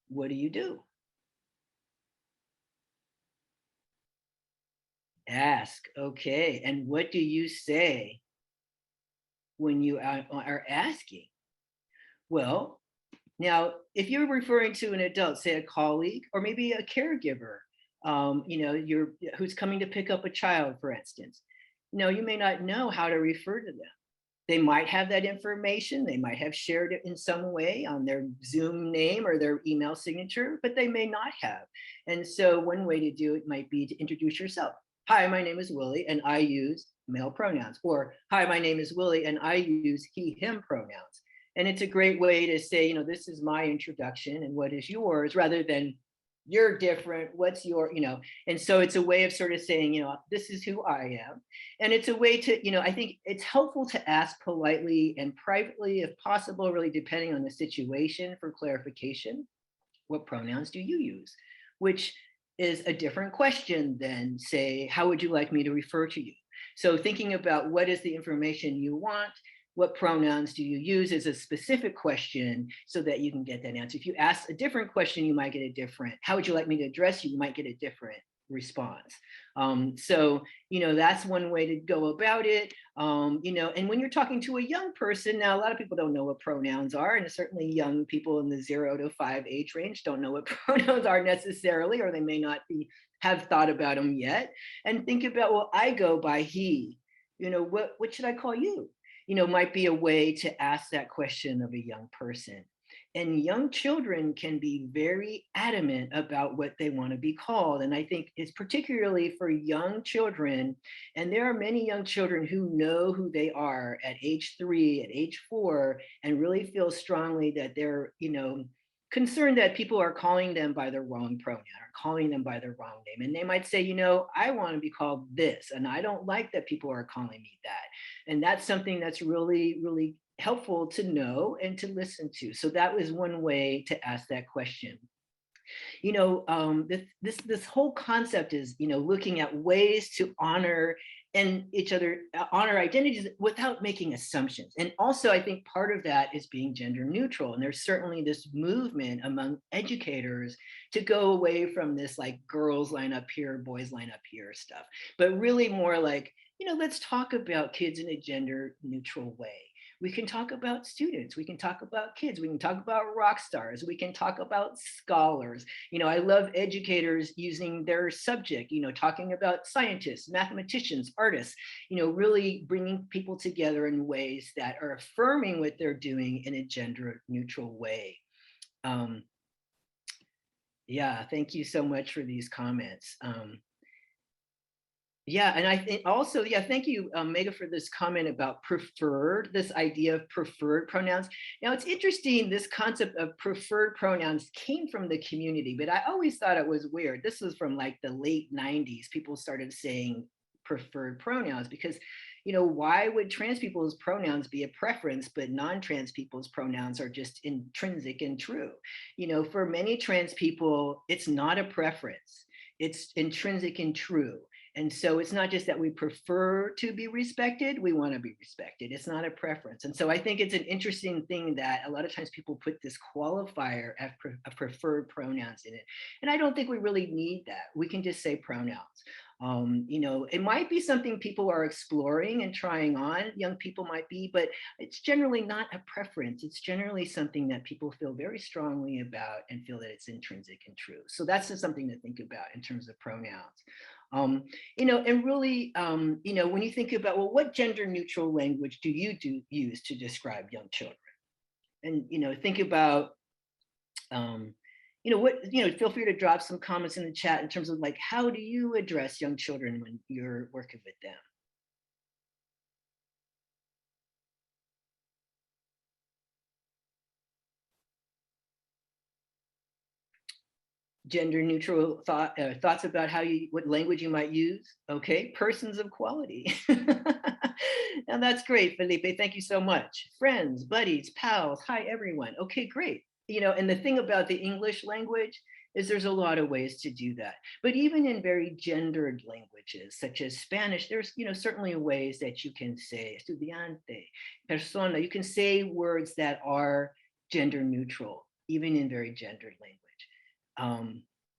What do you do? Ask. Okay. And what do you say when you are asking? Well, now, if you're referring to an adult, say a colleague or maybe a caregiver, who's coming to pick up a child, for instance, you may not know how to refer to them. They might have that information. They might have shared it in some way on their Zoom name or their email signature, but they may not have. And so one way to do it might be to introduce yourself. Hi, my name is Willie, and I use male pronouns. Or, hi, my name is Willie, and I use he, him pronouns. And it's a great way to say, this is my introduction and what is yours, rather than you're different, what's your, and so it's a way of sort of saying, this is who I am. And it's a way to, I think it's helpful to ask politely and privately, if possible, really depending on the situation, for clarification. What pronouns do you use? Which is a different question than, say, how would you like me to refer to you? So thinking about what is the information you want, what pronouns do you use is a specific question so that you can get that answer. If you ask a different question, you might get a different, how would you like me to address you? You might get a different response. So that's one way to go about it. And when you're talking to a young person, now a lot of people don't know what pronouns are, and certainly young people in the 0 to 5 age range don't know what pronouns are necessarily, or they may not have thought about them yet. And think about, well, I go by he, what should I call you? Might be a way to ask that question of a young person. And young children can be very adamant about what they want to be called. And I think it's particularly for young children. And there are many young children who know who they are at age 3, at age 4, and really feel strongly that they're, concerned that people are calling them by the wrong pronoun or calling them by the wrong name. And they might say, I want to be called this, and I don't like that people are calling me that. And that's something that's really, really helpful to know and to listen to. So that was one way to ask that question. This whole concept is, looking at ways to honor and each other, honor identities without making assumptions. And also, I think part of that is being gender neutral. And there's certainly this movement among educators to go away from this like girls line up here, boys line up here stuff, but really more like, let's talk about kids in a gender neutral way. We can talk about students, we can talk about kids, we can talk about rock stars, we can talk about scholars. I love educators using their subject, talking about scientists, mathematicians, artists, really bringing people together in ways that are affirming what they're doing in a gender neutral way. Yeah, thank you so much for these comments. Yeah, and I think also, thank you, Mega, for this comment about this idea of preferred pronouns. Now, it's interesting, this concept of preferred pronouns came from the community, but I always thought it was weird. This was from like the late 90s. People started saying preferred pronouns because, why would trans people's pronouns be a preference, but non-trans people's pronouns are just intrinsic and true? For many trans people, it's not a preference. It's intrinsic and true. And so it's not just that we prefer to be respected, we want to be respected. It's not a preference. And so I think it's an interesting thing that a lot of times people put this qualifier of preferred pronouns in it. And I don't think we really need that. We can just say pronouns. It might be something people are exploring and trying on, young people might be, but it's generally not a preference. It's generally something that people feel very strongly about and feel that it's intrinsic and true. So that's just something to think about in terms of pronouns. And really, when you think about, well, what gender neutral language do you use to describe young children? And, think about, feel free to drop some comments in the chat in terms of like, how do you address young children when you're working with them? Gender neutral thoughts about what language you might use. Okay, persons of quality. Now that's great, Felipe. Thank you so much. Friends, buddies, pals. Hi, everyone. Okay, great. And the thing about the English language is there's a lot of ways to do that. But even in very gendered languages, such as Spanish, there's certainly ways that you can say estudiante, persona. You can say words that are gender neutral, even in very gendered language.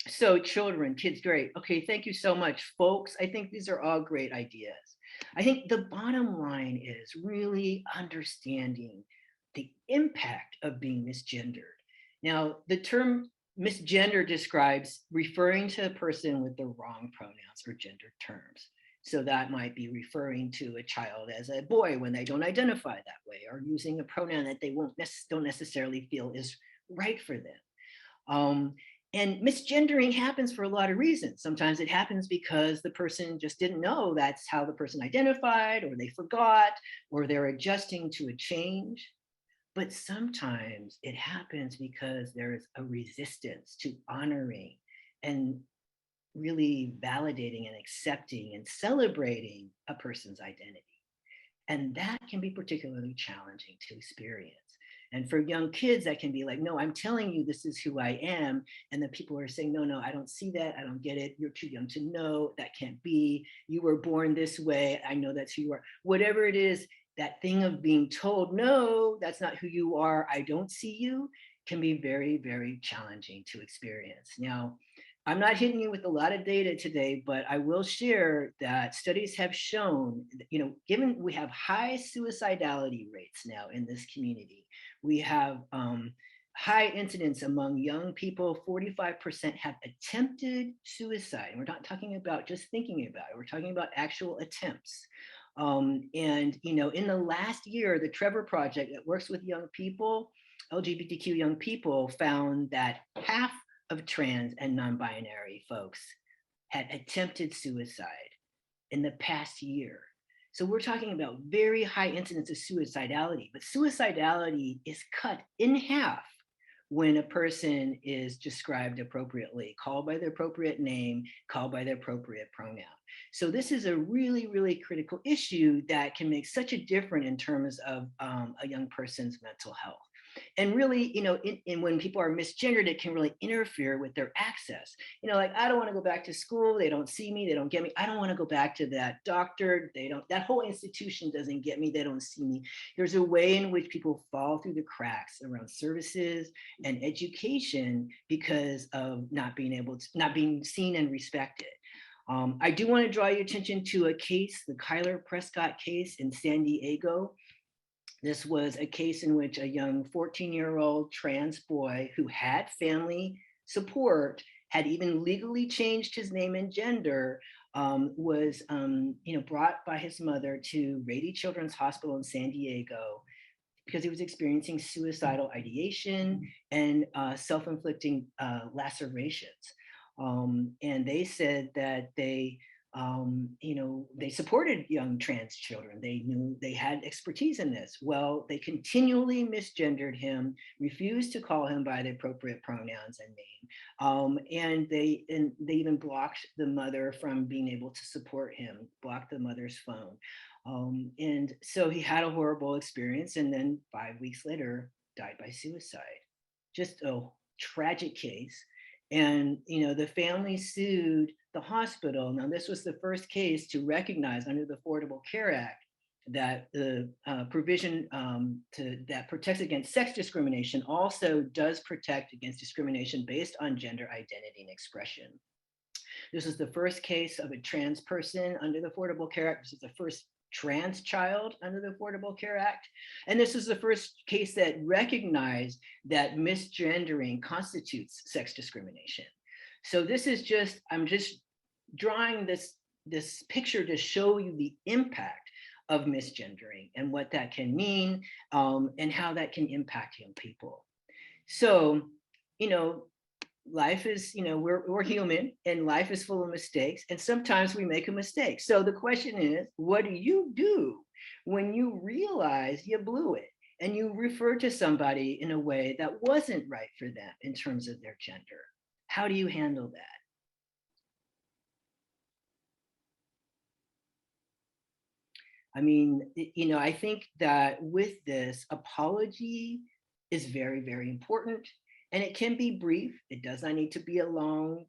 So children, kids, great. Okay, thank you so much, folks. I think these are all great ideas. I think the bottom line is really understanding the impact of being misgendered. Now, the term misgender describes referring to a person with the wrong pronouns or gender terms. So that might be referring to a child as a boy when they don't identify that way, or using a pronoun that they don't necessarily feel is right for them. And misgendering happens for a lot of reasons. Sometimes it happens because the person just didn't know that's how the person identified, or they forgot, or they're adjusting to a change. But sometimes it happens because there is a resistance to honoring and really validating and accepting and celebrating a person's identity. And that can be particularly challenging to experience. And for young kids, that can be like, no, I'm telling you, this is who I am. And the people are saying, no, I don't see that. I don't get it. You're too young to know. That can't be. You were born this way. I know that's who you are. Whatever it is, that thing of being told, no, that's not who you are. I don't see you, can be very, very challenging to experience. Now, I'm not hitting you with a lot of data today, but I will share that studies have shown, given we have high suicidality rates now in this community, we have high incidence among young people. 45% have attempted suicide. And we're not talking about just thinking about it. We're talking about actual attempts. And in the last year, the Trevor Project that works with young people, LGBTQ young people, found that half of trans and non-binary folks had attempted suicide in the past year. So we're talking about very high incidence of suicidality, but suicidality is cut in half when a person is described appropriately, called by the appropriate name, called by the appropriate pronoun. So this is a really, really critical issue that can make such a difference in terms of a young person's mental health. And really, when people are misgendered, it can really interfere with their access. Like, I don't want to go back to school. They don't see me. They don't get me. I don't want to go back to that doctor. That whole institution doesn't get me. They don't see me. There's a way in which people fall through the cracks around services and education because of not being seen and respected. I do want to draw your attention to a case, the Kyler Prescott case in San Diego. This was a case in which a young 14-year-old trans boy who had family support, had even legally changed his name and gender, was brought by his mother to Rady Children's Hospital in San Diego because he was experiencing suicidal ideation and self-inflicting lacerations. And they said that they supported young trans children. They knew they had expertise in this. Well, they continually misgendered him, refused to call him by the appropriate pronouns and name. And they even blocked the mother from being able to support him, blocked the mother's phone. And so he had a horrible experience, and then 5 weeks later died by suicide. Just a tragic case. And the family sued the hospital. Now, this was the first case to recognize under the Affordable Care Act that the provision that protects against sex discrimination also does protect against discrimination based on gender identity and expression. This is the first case of a trans person under the Affordable Care Act. This is the first trans child under the Affordable Care Act. And this is the first case that recognized that misgendering constitutes sex discrimination. So this is I'm just drawing this picture to show you the impact of misgendering and what that can mean, and how that can impact young people. So, life is, we're human, and life is full of mistakes, and sometimes we make a mistake. So the question is, what do you do when you realize you blew it and you refer to somebody in a way that wasn't right for them in terms of their gender? How do you handle that? I mean, I think that with this, apology is very, very important. And it can be brief. It does not need to be a long,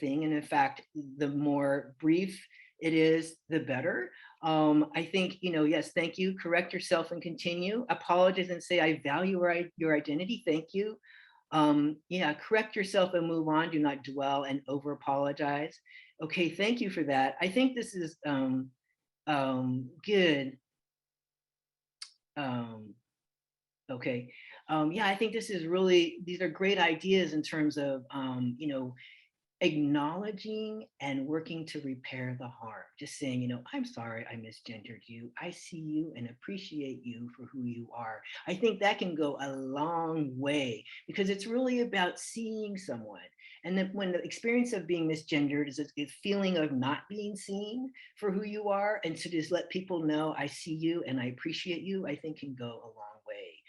thing. And in fact, the more brief it is, the better. I think, yes, thank you. Correct yourself and continue. Apologize and say, I value your identity. Thank you. Yeah, correct yourself and move on. Do not dwell and over apologize. Okay, thank you for that. I think this is good. Okay. Yeah, I think this is really, these are great ideas in terms of, you know, acknowledging and working to repair the harm. Just saying, you know, I'm sorry I misgendered you. I see you and appreciate you for who you are. I think that can go a long way because it's really about seeing someone. And then when the experience of being misgendered is a feeling of not being seen for who you are, and to just let people know I see you and I appreciate you, I think can go a long way.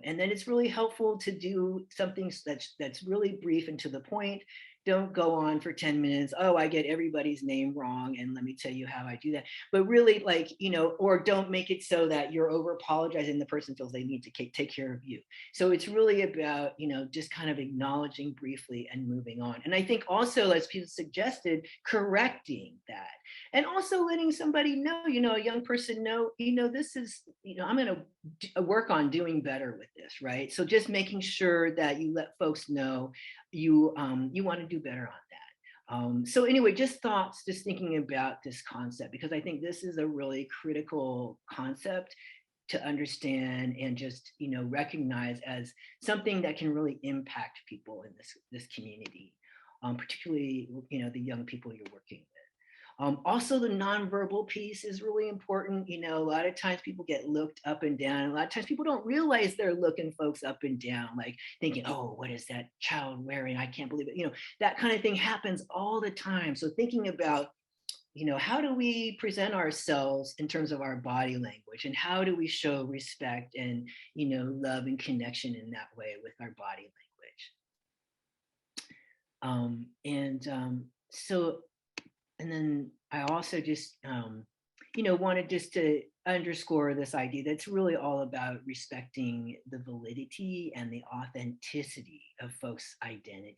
And then it's really helpful to do something that's really brief and to the point. Don't go on for 10 minutes. Oh, I get everybody's name wrong. And let me tell you how I do that. But really, like, you know, or don't make it so that you're over apologizing. The person feels they need to take care of you. So it's really about, you know, just kind of acknowledging briefly and moving on. And I think also, as people suggested, correcting that. And also letting somebody know, you know, a young person know, you know, this is, you know, I'm going to work on doing better with this, right? So just making sure that you let folks know you want to do better on that. So anyway, just thoughts, just thinking about this concept, because I think this is a really critical concept to understand and just, you know, recognize as something that can really impact people in this community, particularly, you know, the young people you're working with. Also, the nonverbal piece is really important. You know, a lot of times people get looked up and down. A lot of times people don't realize they're looking folks up and down, like thinking, oh, what is that child wearing? I can't believe it. You know, that kind of thing happens all the time. So thinking about, you know, how do we present ourselves in terms of our body language, and how do we show respect and, you know, love and connection in that way with our body language. So, and then I also just, you know, wanted just to underscore this idea that's really all about respecting the validity and the authenticity of folks' identities.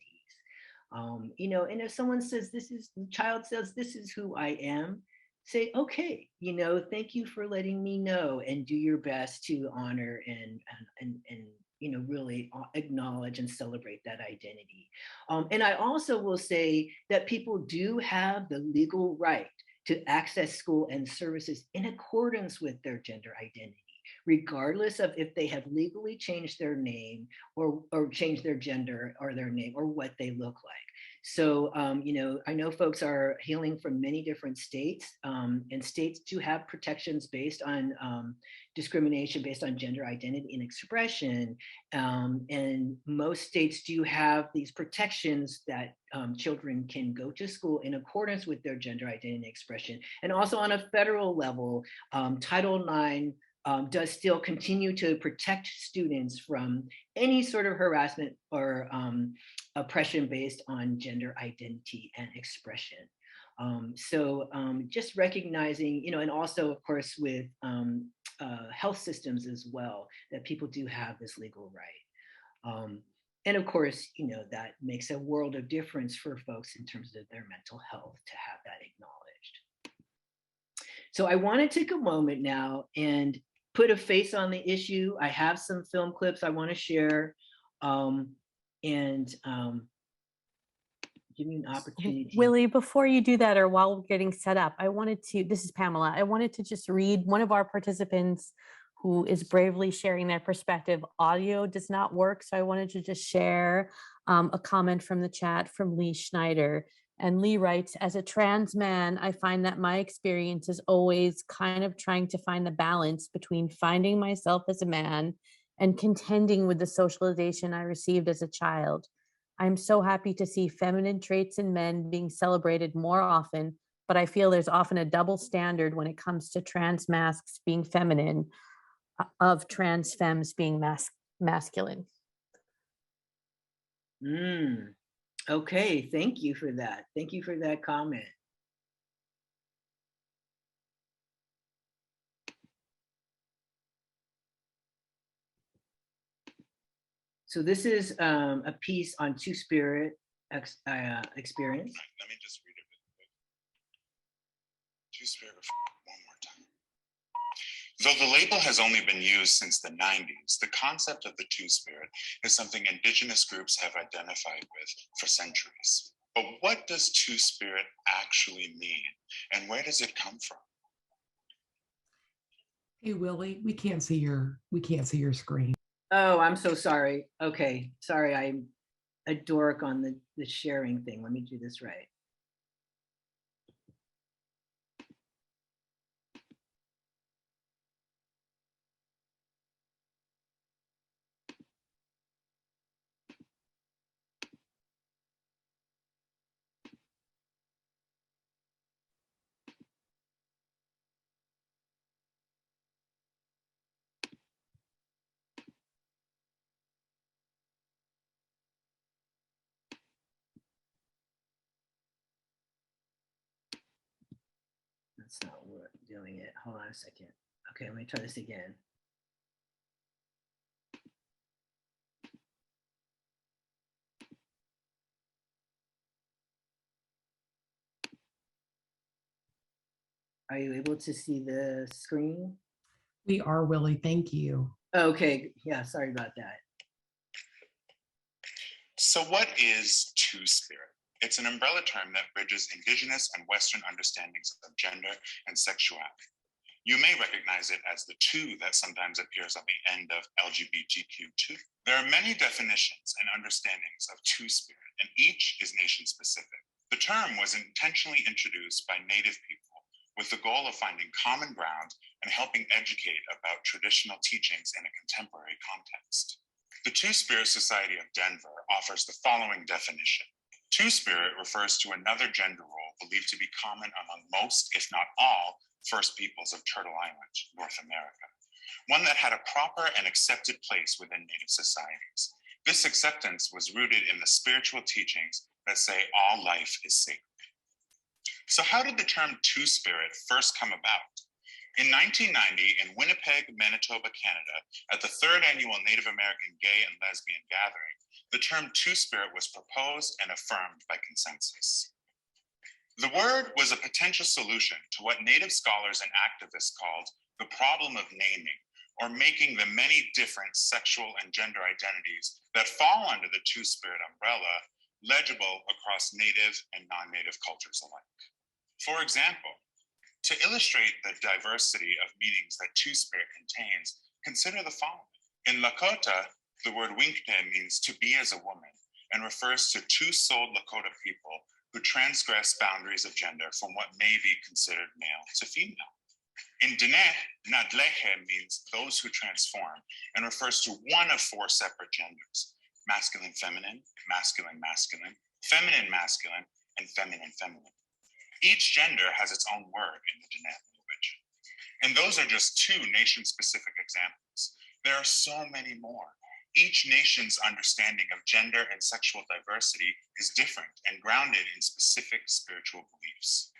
You know, and if someone says, the child says, this is who I am, say, okay, you know, thank you for letting me know, and do your best to honor and you know, really acknowledge and celebrate that identity. And I also will say that people do have the legal right to access school and services in accordance with their gender identity, regardless of if they have legally changed their name or changed their gender or their name or what they look like. So, you know, I know folks are hailing from many different states, and states do have protections based on discrimination based on gender identity and expression. And most states do have these protections that children can go to school in accordance with their gender identity and expression. And also on a federal level, Title IX does still continue to protect students from any sort of harassment or oppression based on gender identity and expression. So just recognizing, you know, and also of course with health systems as well, that people do have this legal right. And of course, you know, that makes a world of difference for folks in terms of their mental health to have that acknowledged. So I want to take a moment now and put a face on the issue. I have some film clips I want to share, and give you an opportunity. Willie, before you do that, or while we're getting set up, I wanted to, this is Pamela, I wanted to just read one of our participants who is bravely sharing their perspective. Audio does not work, so I wanted to just share a comment from the chat from Lee Schneider. And Lee writes, as a trans man, I find that my experience is always kind of trying to find the balance between finding myself as a man and contending with the socialization I received as a child. I'm so happy to see feminine traits in men being celebrated more often, but I feel there's often a double standard when it comes to trans masks being feminine, of trans femmes being masculine. Okay, thank you for that. Thank you for that comment. So this is a piece on Two-Spirit experience. Let me just read it real quick. Two-Spirit one more time. Though the label has only been used since the 90s, the concept of the Two-Spirit is something Indigenous groups have identified with for centuries. But what does Two-Spirit actually mean, and where does it come from? Hey, Willie, we can't see your screen. Oh, I'm so sorry. Okay, sorry, I'm a dork on the sharing thing. Let me do this right. That's not what doing it. Hold on a second. Okay, let me try this again. Are you able to see the screen? We are, Willie. Thank you. Okay, yeah, sorry about that. So what is Two-Spirit? It's an umbrella term that bridges Indigenous and Western understandings of gender and sexuality. You may recognize it as the two that sometimes appears on the end of LGBTQ2. There are many definitions and understandings of Two-Spirit, and each is nation-specific. The term was intentionally introduced by Native people with the goal of finding common ground and helping educate about traditional teachings in a contemporary context. The Two-Spirit Society of Denver offers the following definition. Two-Spirit refers to another gender role believed to be common among most, if not all, First Peoples of Turtle Island, North America, one that had a proper and accepted place within Native societies. This acceptance was rooted in the spiritual teachings that say all life is sacred. So how did the term Two-Spirit first come about? In 1990, in Winnipeg, Manitoba, Canada, at the 3rd annual Native American Gay and Lesbian Gathering, the term Two-Spirit was proposed and affirmed by consensus. The word was a potential solution to what Native scholars and activists called the problem of naming, or making the many different sexual and gender identities that fall under the Two-Spirit umbrella legible across Native and non-Native cultures alike. For example, to illustrate the diversity of meanings that Two-Spirit contains, consider the following. In Lakota, the word winkte means to be as a woman and refers to two-souled Lakota people who transgress boundaries of gender from what may be considered male to female. In Dene, nadlehe means those who transform and refers to one of 4 separate genders: masculine, feminine, masculine, masculine, feminine, masculine, and feminine, feminine. Each gender has its own word in the Dene language. And those are just 2 nation-specific examples. There are so many more. Each nation's understanding of gender and sexual diversity is different and grounded in specific spiritual beliefs.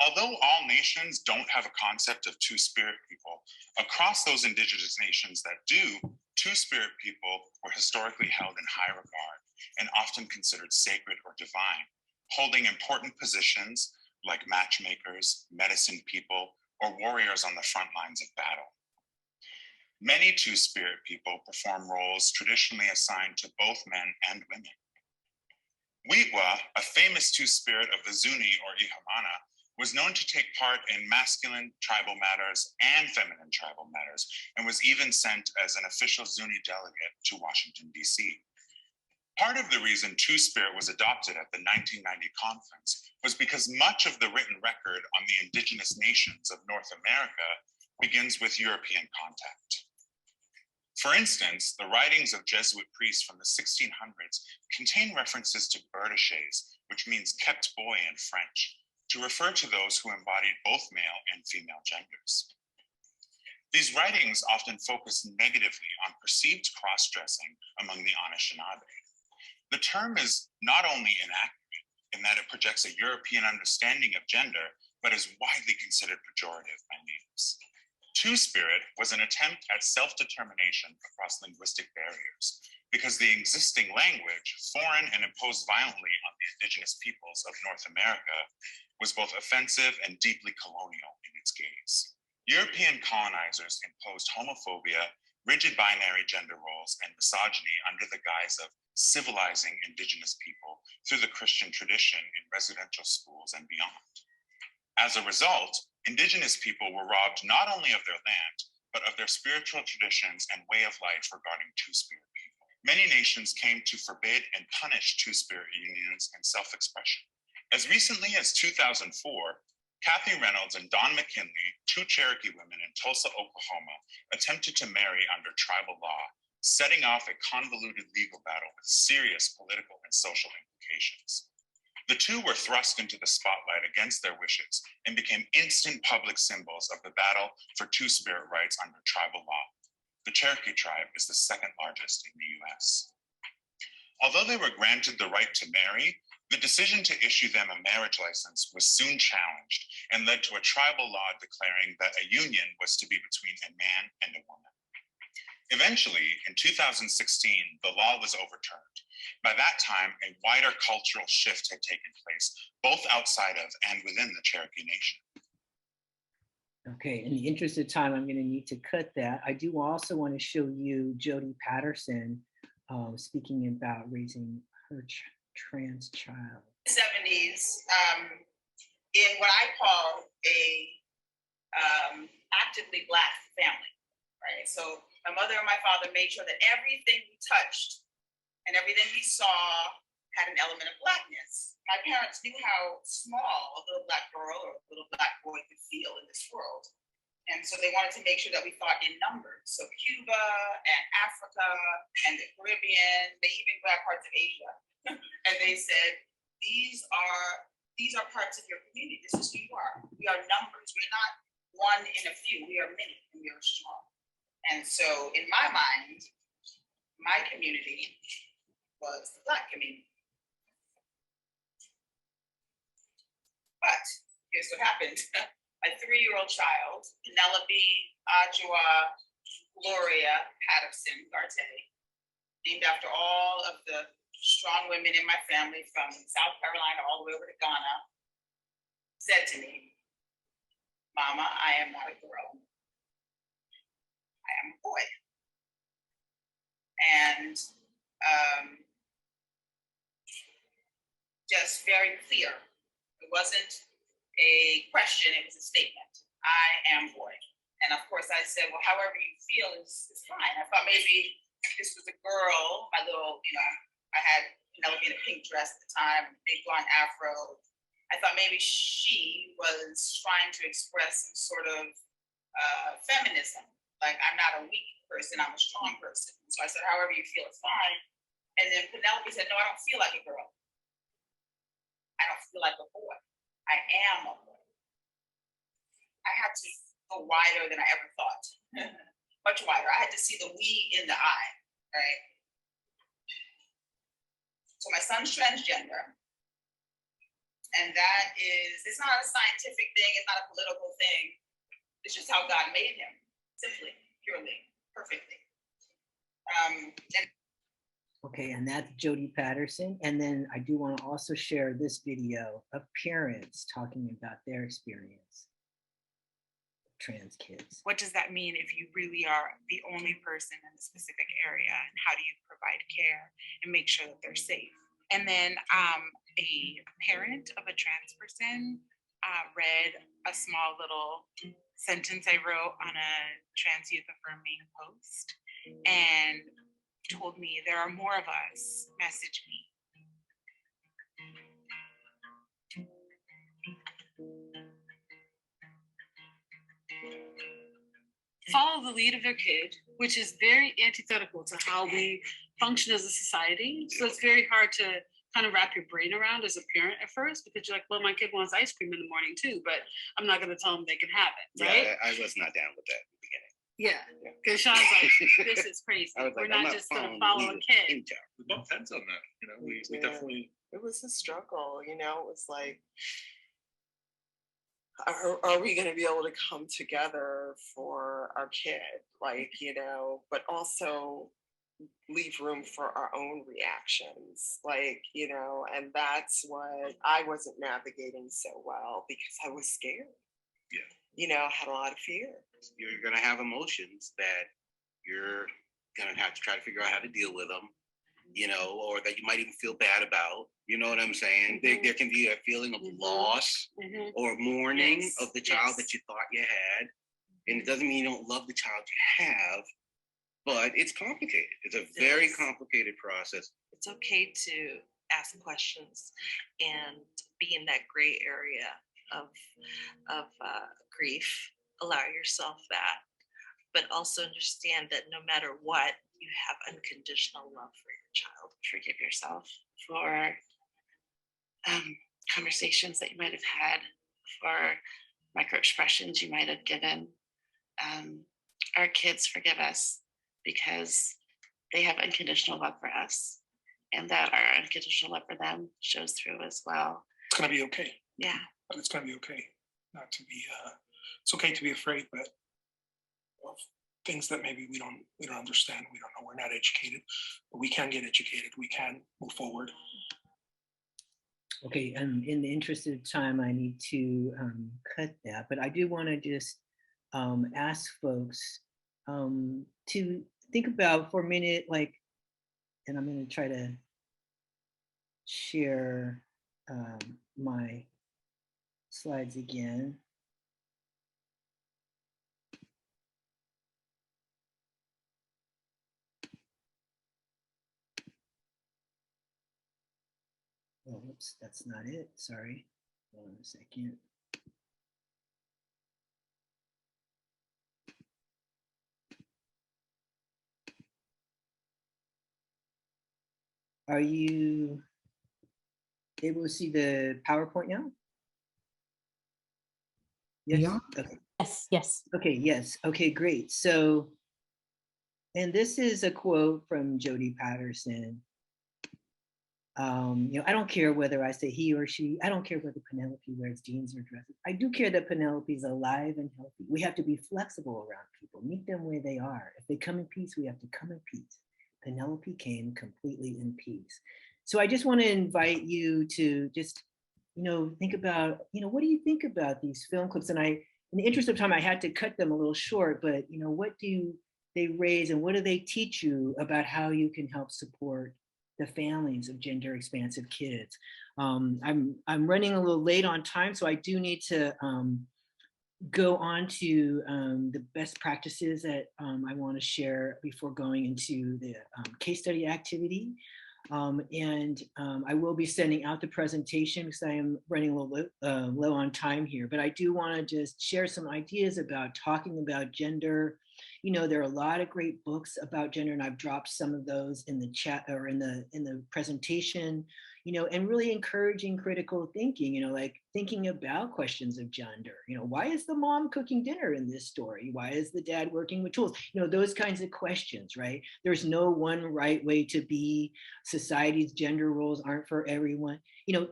Although all nations don't have a concept of Two-Spirit people, across those Indigenous nations that do, Two-Spirit people were historically held in high regard and often considered sacred or divine, holding important positions like matchmakers, medicine people, or warriors on the front lines of battle. Many Two-Spirit people perform roles traditionally assigned to both men and women. Wigwa, a famous Two-Spirit of the Zuni or Ihumana, was known to take part in masculine tribal matters and feminine tribal matters, and was even sent as an official Zuni delegate to Washington, D.C. Part of the reason Two-Spirit was adopted at the 1990 conference was because much of the written record on the Indigenous nations of North America begins with European contact. For instance, the writings of Jesuit priests from the 1600s contain references to berdaches, which means kept boy in French, to refer to those who embodied both male and female genders. These writings often focus negatively on perceived cross-dressing among the Anishinaabe. The term is not only inaccurate in that it projects a European understanding of gender, but is widely considered pejorative by natives. Two-Spirit was an attempt at self-determination across linguistic barriers, because the existing language, foreign and imposed violently on the Indigenous peoples of North America, was both offensive and deeply colonial in its gaze. European colonizers imposed homophobia, rigid binary gender roles, and misogyny under the guise of civilizing indigenous people through the Christian tradition in residential schools and beyond. As a result, indigenous people were robbed not only of their land, but of their spiritual traditions and way of life regarding two-spirit people. Many nations came to forbid and punish two-spirit unions and self-expression. As recently as 2004, Kathy Reynolds and Dawn McKinley, two Cherokee women in Tulsa, Oklahoma, attempted to marry under tribal law, setting off a convoluted legal battle with serious political and social implications. The two were thrust into the spotlight against their wishes and became instant public symbols of the battle for two-spirit rights under tribal law. The Cherokee tribe is the second largest in the US. Although they were granted the right to marry, the decision to issue them a marriage license was soon challenged and led to a tribal law declaring that a union was to be between a man and a woman. Eventually, in 2016, the law was overturned. By that time, a wider cultural shift had taken place, both outside of and within the Cherokee Nation. Okay, in the interest of time, I'm going to need to cut that. I do also want to show you Jody Patterson speaking about raising her trans child. 70s, in what I call a actively Black family, right? So my mother and my father made sure that everything we touched and everything we saw had an element of Blackness. My parents knew how small a little Black girl or a little Black boy could feel in this world. And so they wanted to make sure that we thought in numbers. So Cuba and Africa and the Caribbean, they even grabbed parts of Asia. And they said, these are parts of your community. This is who you are. We are numbers. We're not one in a few. We are many and we are strong. And so in my mind, my community was the Black community. But here's what happened. My 3-year-old child, Penelope Adjoa Gloria Patterson Garte, named after all of the strong women in my family from South Carolina all the way over to Ghana, said to me, "Mama, I am not a girl. I am a boy." And just very clear. It wasn't a question, it was a statement. I am boy. And of course I said, well, however you feel is fine. I thought maybe this was a girl, my little, I had Penelope in a pink dress at the time, big blonde afro. I thought maybe she was trying to express some sort of feminism. Like, I'm not a weak person, I'm a strong person. So I said, however you feel is fine. And then Penelope said, no, I don't feel like a girl. I don't feel like a boy. I am a boy. I had to go wider than I ever thought. Much wider. I had to see the we in the I, right? So my son's transgender. And that is, it's not a scientific thing, it's not a political thing. It's just how God made him, simply, purely, perfectly. Okay, and that's Jody Patterson. And then I do want to also share this video of parents talking about their experience with trans kids. What does that mean if you really are the only person in a specific area? And how do you provide care and make sure that they're safe? And then a parent of a trans person read a small little sentence I wrote on a trans youth affirming post and told me, there are more of us, message me. Follow the lead of their kid, which is very antithetical to how we function as a society. So it's very hard to kind of wrap your brain around as a parent at first, because you're like, well, my kid wants ice cream in the morning too, but I'm not going to tell them they can have it, right? Yeah, I was not down with that in the beginning. Yeah, because Sean's like, this is crazy. We're not just going to follow a kid. We bumped heads on that, we definitely. It was a struggle, it was like, are we going to be able to come together for our kid? Like, but also leave room for our own reactions, and that's what I wasn't navigating so well because I was scared. had a lot of fear. You're going to have emotions that you're going to have to try to figure out how to deal with them, or that you might even feel bad about. You know what I'm saying? There can be a feeling of loss or mourning of the child that you thought you had. And it doesn't mean you don't love the child you have, but it's complicated. It's a very complicated process. It's okay to ask questions and be in that gray area of grief. Allow yourself that, but also understand that no matter what, you have unconditional love for your child. Forgive yourself for conversations that you might have had, for micro expressions you might have given. Our kids forgive us because they have unconditional love for us, and that our unconditional love for them shows through as well. It's going to be okay. Yeah. But it's going to be okay. Not to be, it's okay to be afraid, but of things that maybe we don't understand. We don't know. We're not educated, but we can get educated. We can move forward. Okay, in the interest of time, I need to cut that, but I do want to just ask folks to think about for a minute, and I'm going to try to share my slides again. Oh, whoops, that's not it. Sorry. Hold on a second. Are you able to see the PowerPoint now? Yes. Yeah. Okay. Yes, yes. Okay, yes. Okay, great. So, and this is a quote from Jodie Patterson. I don't care whether I say he or she, I don't care whether Penelope wears jeans or dresses. I do care that Penelope's alive and healthy. We have to be flexible around people, meet them where they are. If they come in peace, we have to come in peace. Penelope came completely in peace. So I just want to invite you to just, think about, what do you think about these film clips? And in the interest of time, I had to cut them a little short, but, what do they raise and what do they teach you about how you can help support the families of gender expansive kids? I'm running a little late on time, so I do need to go on to the best practices that I want to share before going into the case study activity. I will be sending out the presentation because I am running a little low on time here, but I do want to just share some ideas about talking about gender. There are a lot of great books about gender, and I've dropped some of those in the chat or in the presentation, and really encouraging critical thinking, like thinking about questions of gender. Why is the mom cooking dinner in this story? Why is the dad working with tools? Those kinds of questions, right? There's no one right way to be. Society's gender roles aren't for everyone.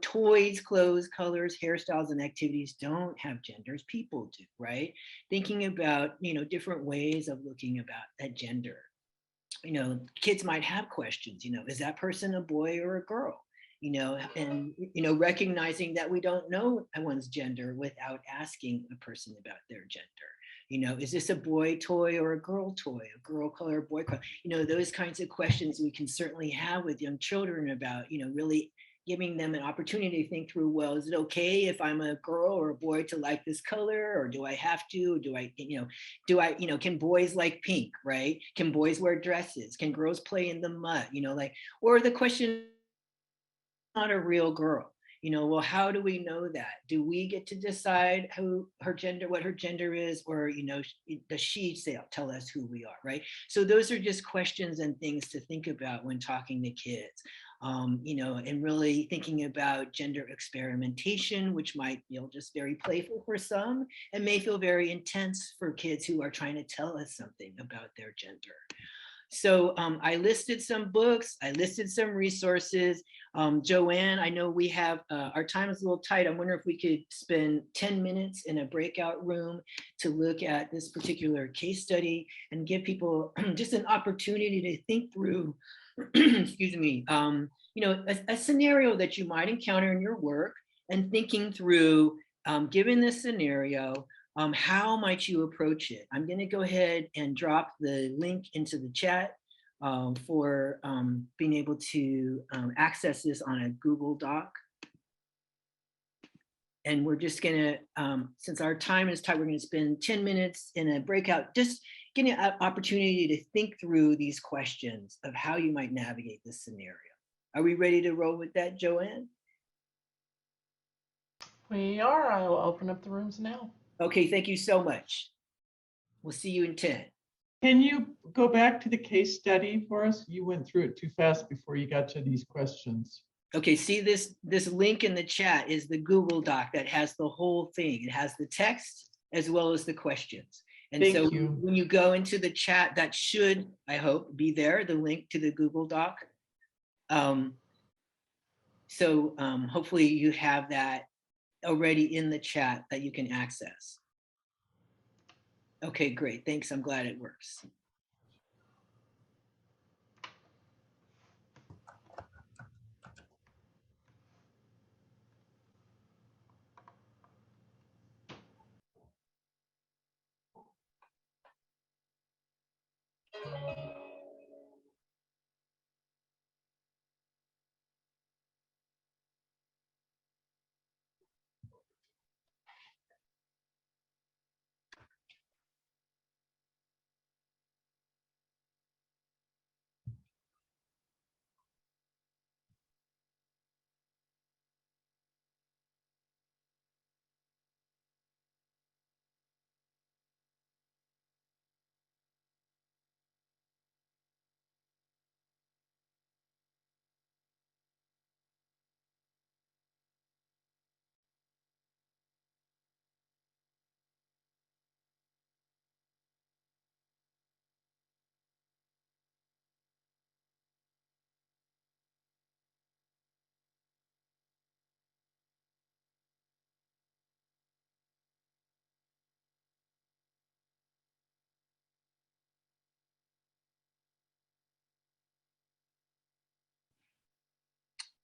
Toys, clothes, colors, hairstyles, and activities don't have genders. People do, right? Thinking about, different ways of looking at gender. Kids might have questions, is that person a boy or a girl? And recognizing that we don't know one's gender without asking a person about their gender. Is this a boy toy or a girl toy, a girl color, a boy color? Those kinds of questions we can certainly have with young children about, really giving them an opportunity to think through, well, is it okay if I'm a girl or a boy to like this color, or do I have to? Can boys like pink, right? Can boys wear dresses? Can girls play in the mud? Or the question, not a real girl. Well, how do we know that? Do we get to decide what her gender is, or, does she tell us who we are, right? So those are just questions and things to think about when talking to kids, and really thinking about gender experimentation, which might feel just very playful for some and may feel very intense for kids who are trying to tell us something about their gender. So I listed some books, I listed some resources. Joanne, I know we have, our time is a little tight. I wonder if we could spend 10 minutes in a breakout room to look at this particular case study and give people just an opportunity to think through, excuse me, a scenario that you might encounter in your work, and thinking through, given this scenario, how might you approach it? I'm going to go ahead and drop the link into the chat for being able to access this on a Google Doc. And we're just going to, since our time is tight, we're going to spend 10 minutes in a breakout, just getting an opportunity to think through these questions of how you might navigate this scenario. Are we ready to roll with that, Joanne? We are. I will open up the rooms now. Okay, thank you so much. We'll see you in 10. Can you go back to the case study for us? You went through it too fast before you got to these questions. Okay, see this link in the chat is the Google Doc that has the whole thing. It has the text as well as the questions. And Thank so you. when you go into the chat, that should, I hope, be there, the link to the Google Doc. Hopefully you have that already in the chat that you can access. Okay, great. Thanks. I'm glad it works.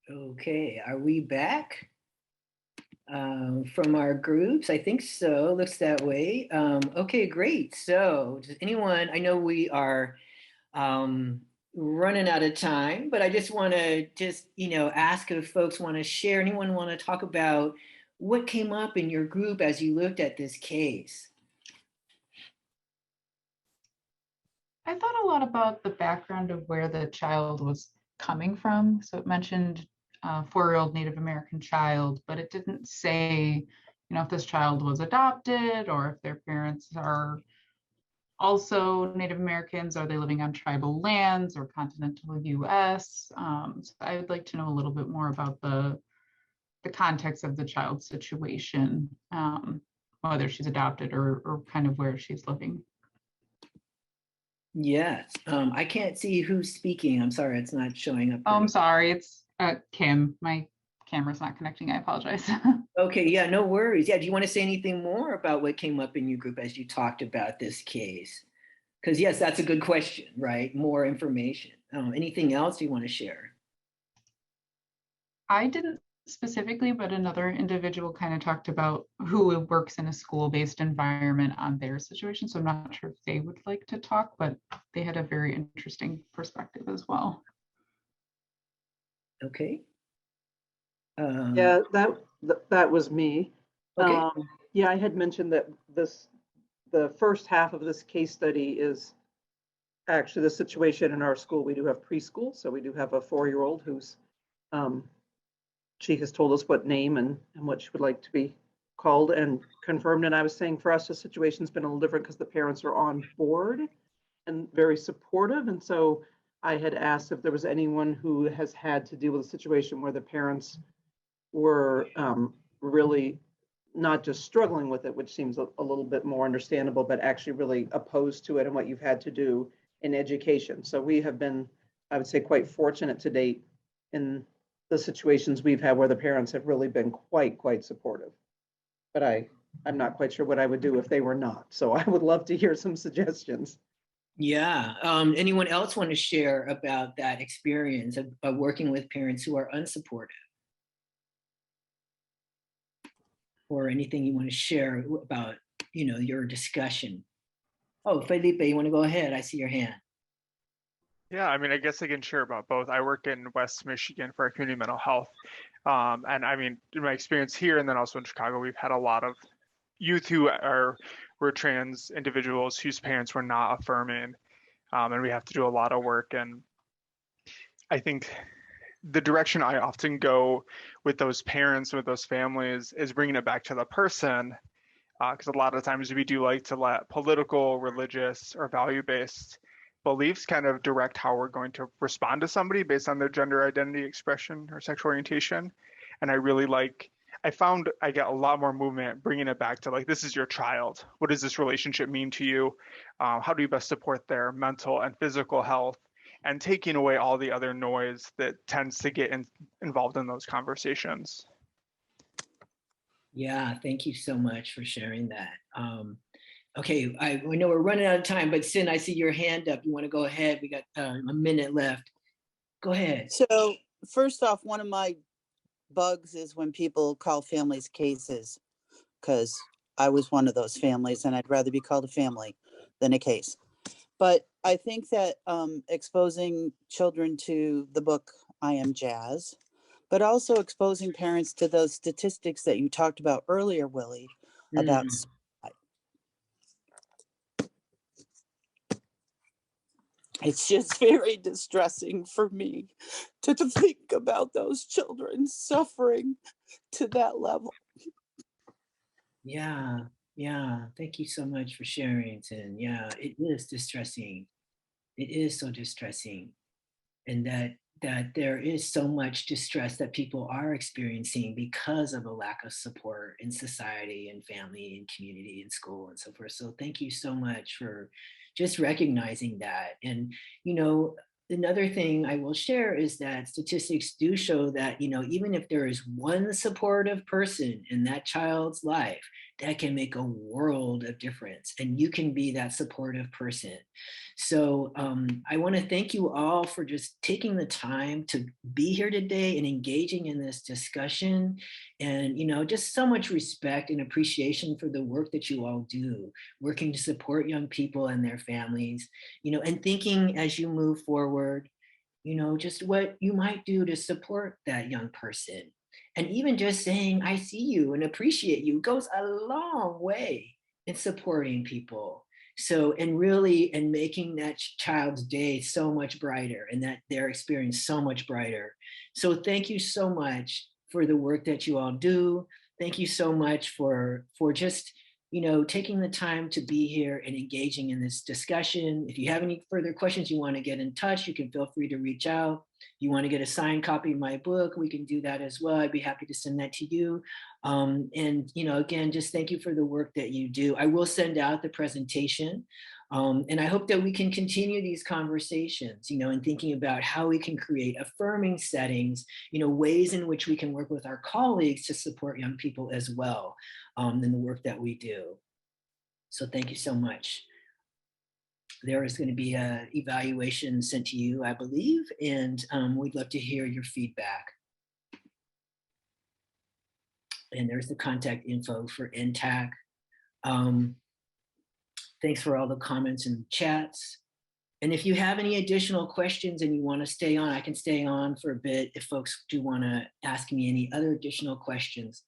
Okay, are we back from our groups? I think so, looks that way. Okay, great. So does anyone, I know we are running out of time, but I just want to ask if folks want to share, anyone want to talk about what came up in your group as you looked at this case? I thought a lot about the background of where the child was coming from. So it mentioned 4-year-old Native American child, but it didn't say, if this child was adopted or if their parents are also Native Americans. Are they living on tribal lands or continental US? So I would like to know a little bit more about the context of the child's situation, whether she's adopted or kind of where she's living. Yes, I can't see who's speaking. I'm sorry, it's not showing up. Oh, I'm sorry, it's Kim. My camera's not connecting. I apologize. Okay, yeah, no worries. Yeah, do you want to say anything more about what came up in your group as you talked about this case? Because yes, that's a good question, right? More information. Anything else you want to share? I didn't specifically, but another individual kind of talked about who works in a school-based environment on their situation. So I'm not sure if they would like to talk, but they had a very interesting perspective as well. Okay. Yeah, that was me. Okay. Yeah, I had mentioned that the first half of this case study is actually the situation in our school. We do have preschool, so we do have a 4-year-old who's she has told us what name and what she would like to be called and confirmed. And I was saying for us, the situation's been a little different because the parents are on board and very supportive. And so I had asked if there was anyone who has had to deal with a situation where the parents were really not just struggling with it, which seems a little bit more understandable, but actually really opposed to it and what you've had to do in education. So we have been, I would say, quite fortunate to date in the situations we've had where the parents have really been quite supportive. But I'm not quite sure what I would do if they were not. So I would love to hear some suggestions. Yeah. Anyone else want to share about that experience of working with parents who are unsupportive? Or anything you want to share about your discussion. Oh, Felipe, you want to go ahead? I see your hand. Yeah, I mean, I guess I can share about both. I work in West Michigan for our community mental health. And I mean, in my experience here and then also in Chicago, we've had a lot of youth who were trans individuals whose parents were not affirming. And we have to do a lot of work. And I think the direction I often go with those parents, with those families, is bringing it back to the person. Because a lot of times we do like to let political, religious, or value-based beliefs kind of direct how we're going to respond to somebody based on their gender identity expression or sexual orientation. And I found I get a lot more movement bringing it back to like, this is your child. What does this relationship mean to you? How do you best support their mental and physical health? And taking away all the other noise that tends to get involved in those conversations. Yeah, thank you so much for sharing that. Okay, we know we're running out of time, but Sin, I see your hand up. You want to go ahead? We got a minute left. Go ahead. So first off, one of my bugs is when people call families cases, because I was one of those families and I'd rather be called a family than a case. But I think that exposing children to the book, I Am Jazz, but also exposing parents to those statistics that you talked about earlier, Willie, about suicide. It's just very distressing for me to think about those children suffering to that level. Yeah. Thank you so much for sharing, Sin. Yeah, it is distressing. It is so distressing. And that there is so much distress that people are experiencing because of a lack of support in society and family and community and school and so forth. So thank you so much for just recognizing that. And, another thing I will share is that statistics do show that, even if there is one supportive person in that child's life, that can make a world of difference. And you can be that supportive person. So I want to thank you all for just taking the time to be here today and engaging in this discussion. And, just so much respect and appreciation for the work that you all do, working to support young people and their families, and thinking as you move forward, just what you might do to support that young person. And even just saying, I see you and appreciate you goes a long way in supporting people. So, and making that child's day so much brighter and that their experience so much brighter. So thank you so much for the work that you all do. Thank you so much for just, taking the time to be here and engaging in this discussion. If you have any further questions, you want to get in touch, you can feel free to reach out. You want to get a signed copy of my book, we can do that as well. I'd be happy to send that to you. And, again, just thank you for the work that you do. I will send out the presentation. And I hope that we can continue these conversations, and thinking about how we can create affirming settings, ways in which we can work with our colleagues to support young people as well in the work that we do. So thank you so much. There is going to be an evaluation sent to you, I believe, and we'd love to hear your feedback. And there's the contact info for NTAC. Thanks for all the comments and chats. And if you have any additional questions and you want to stay on, I can stay on for a bit if folks do want to ask me any other additional questions.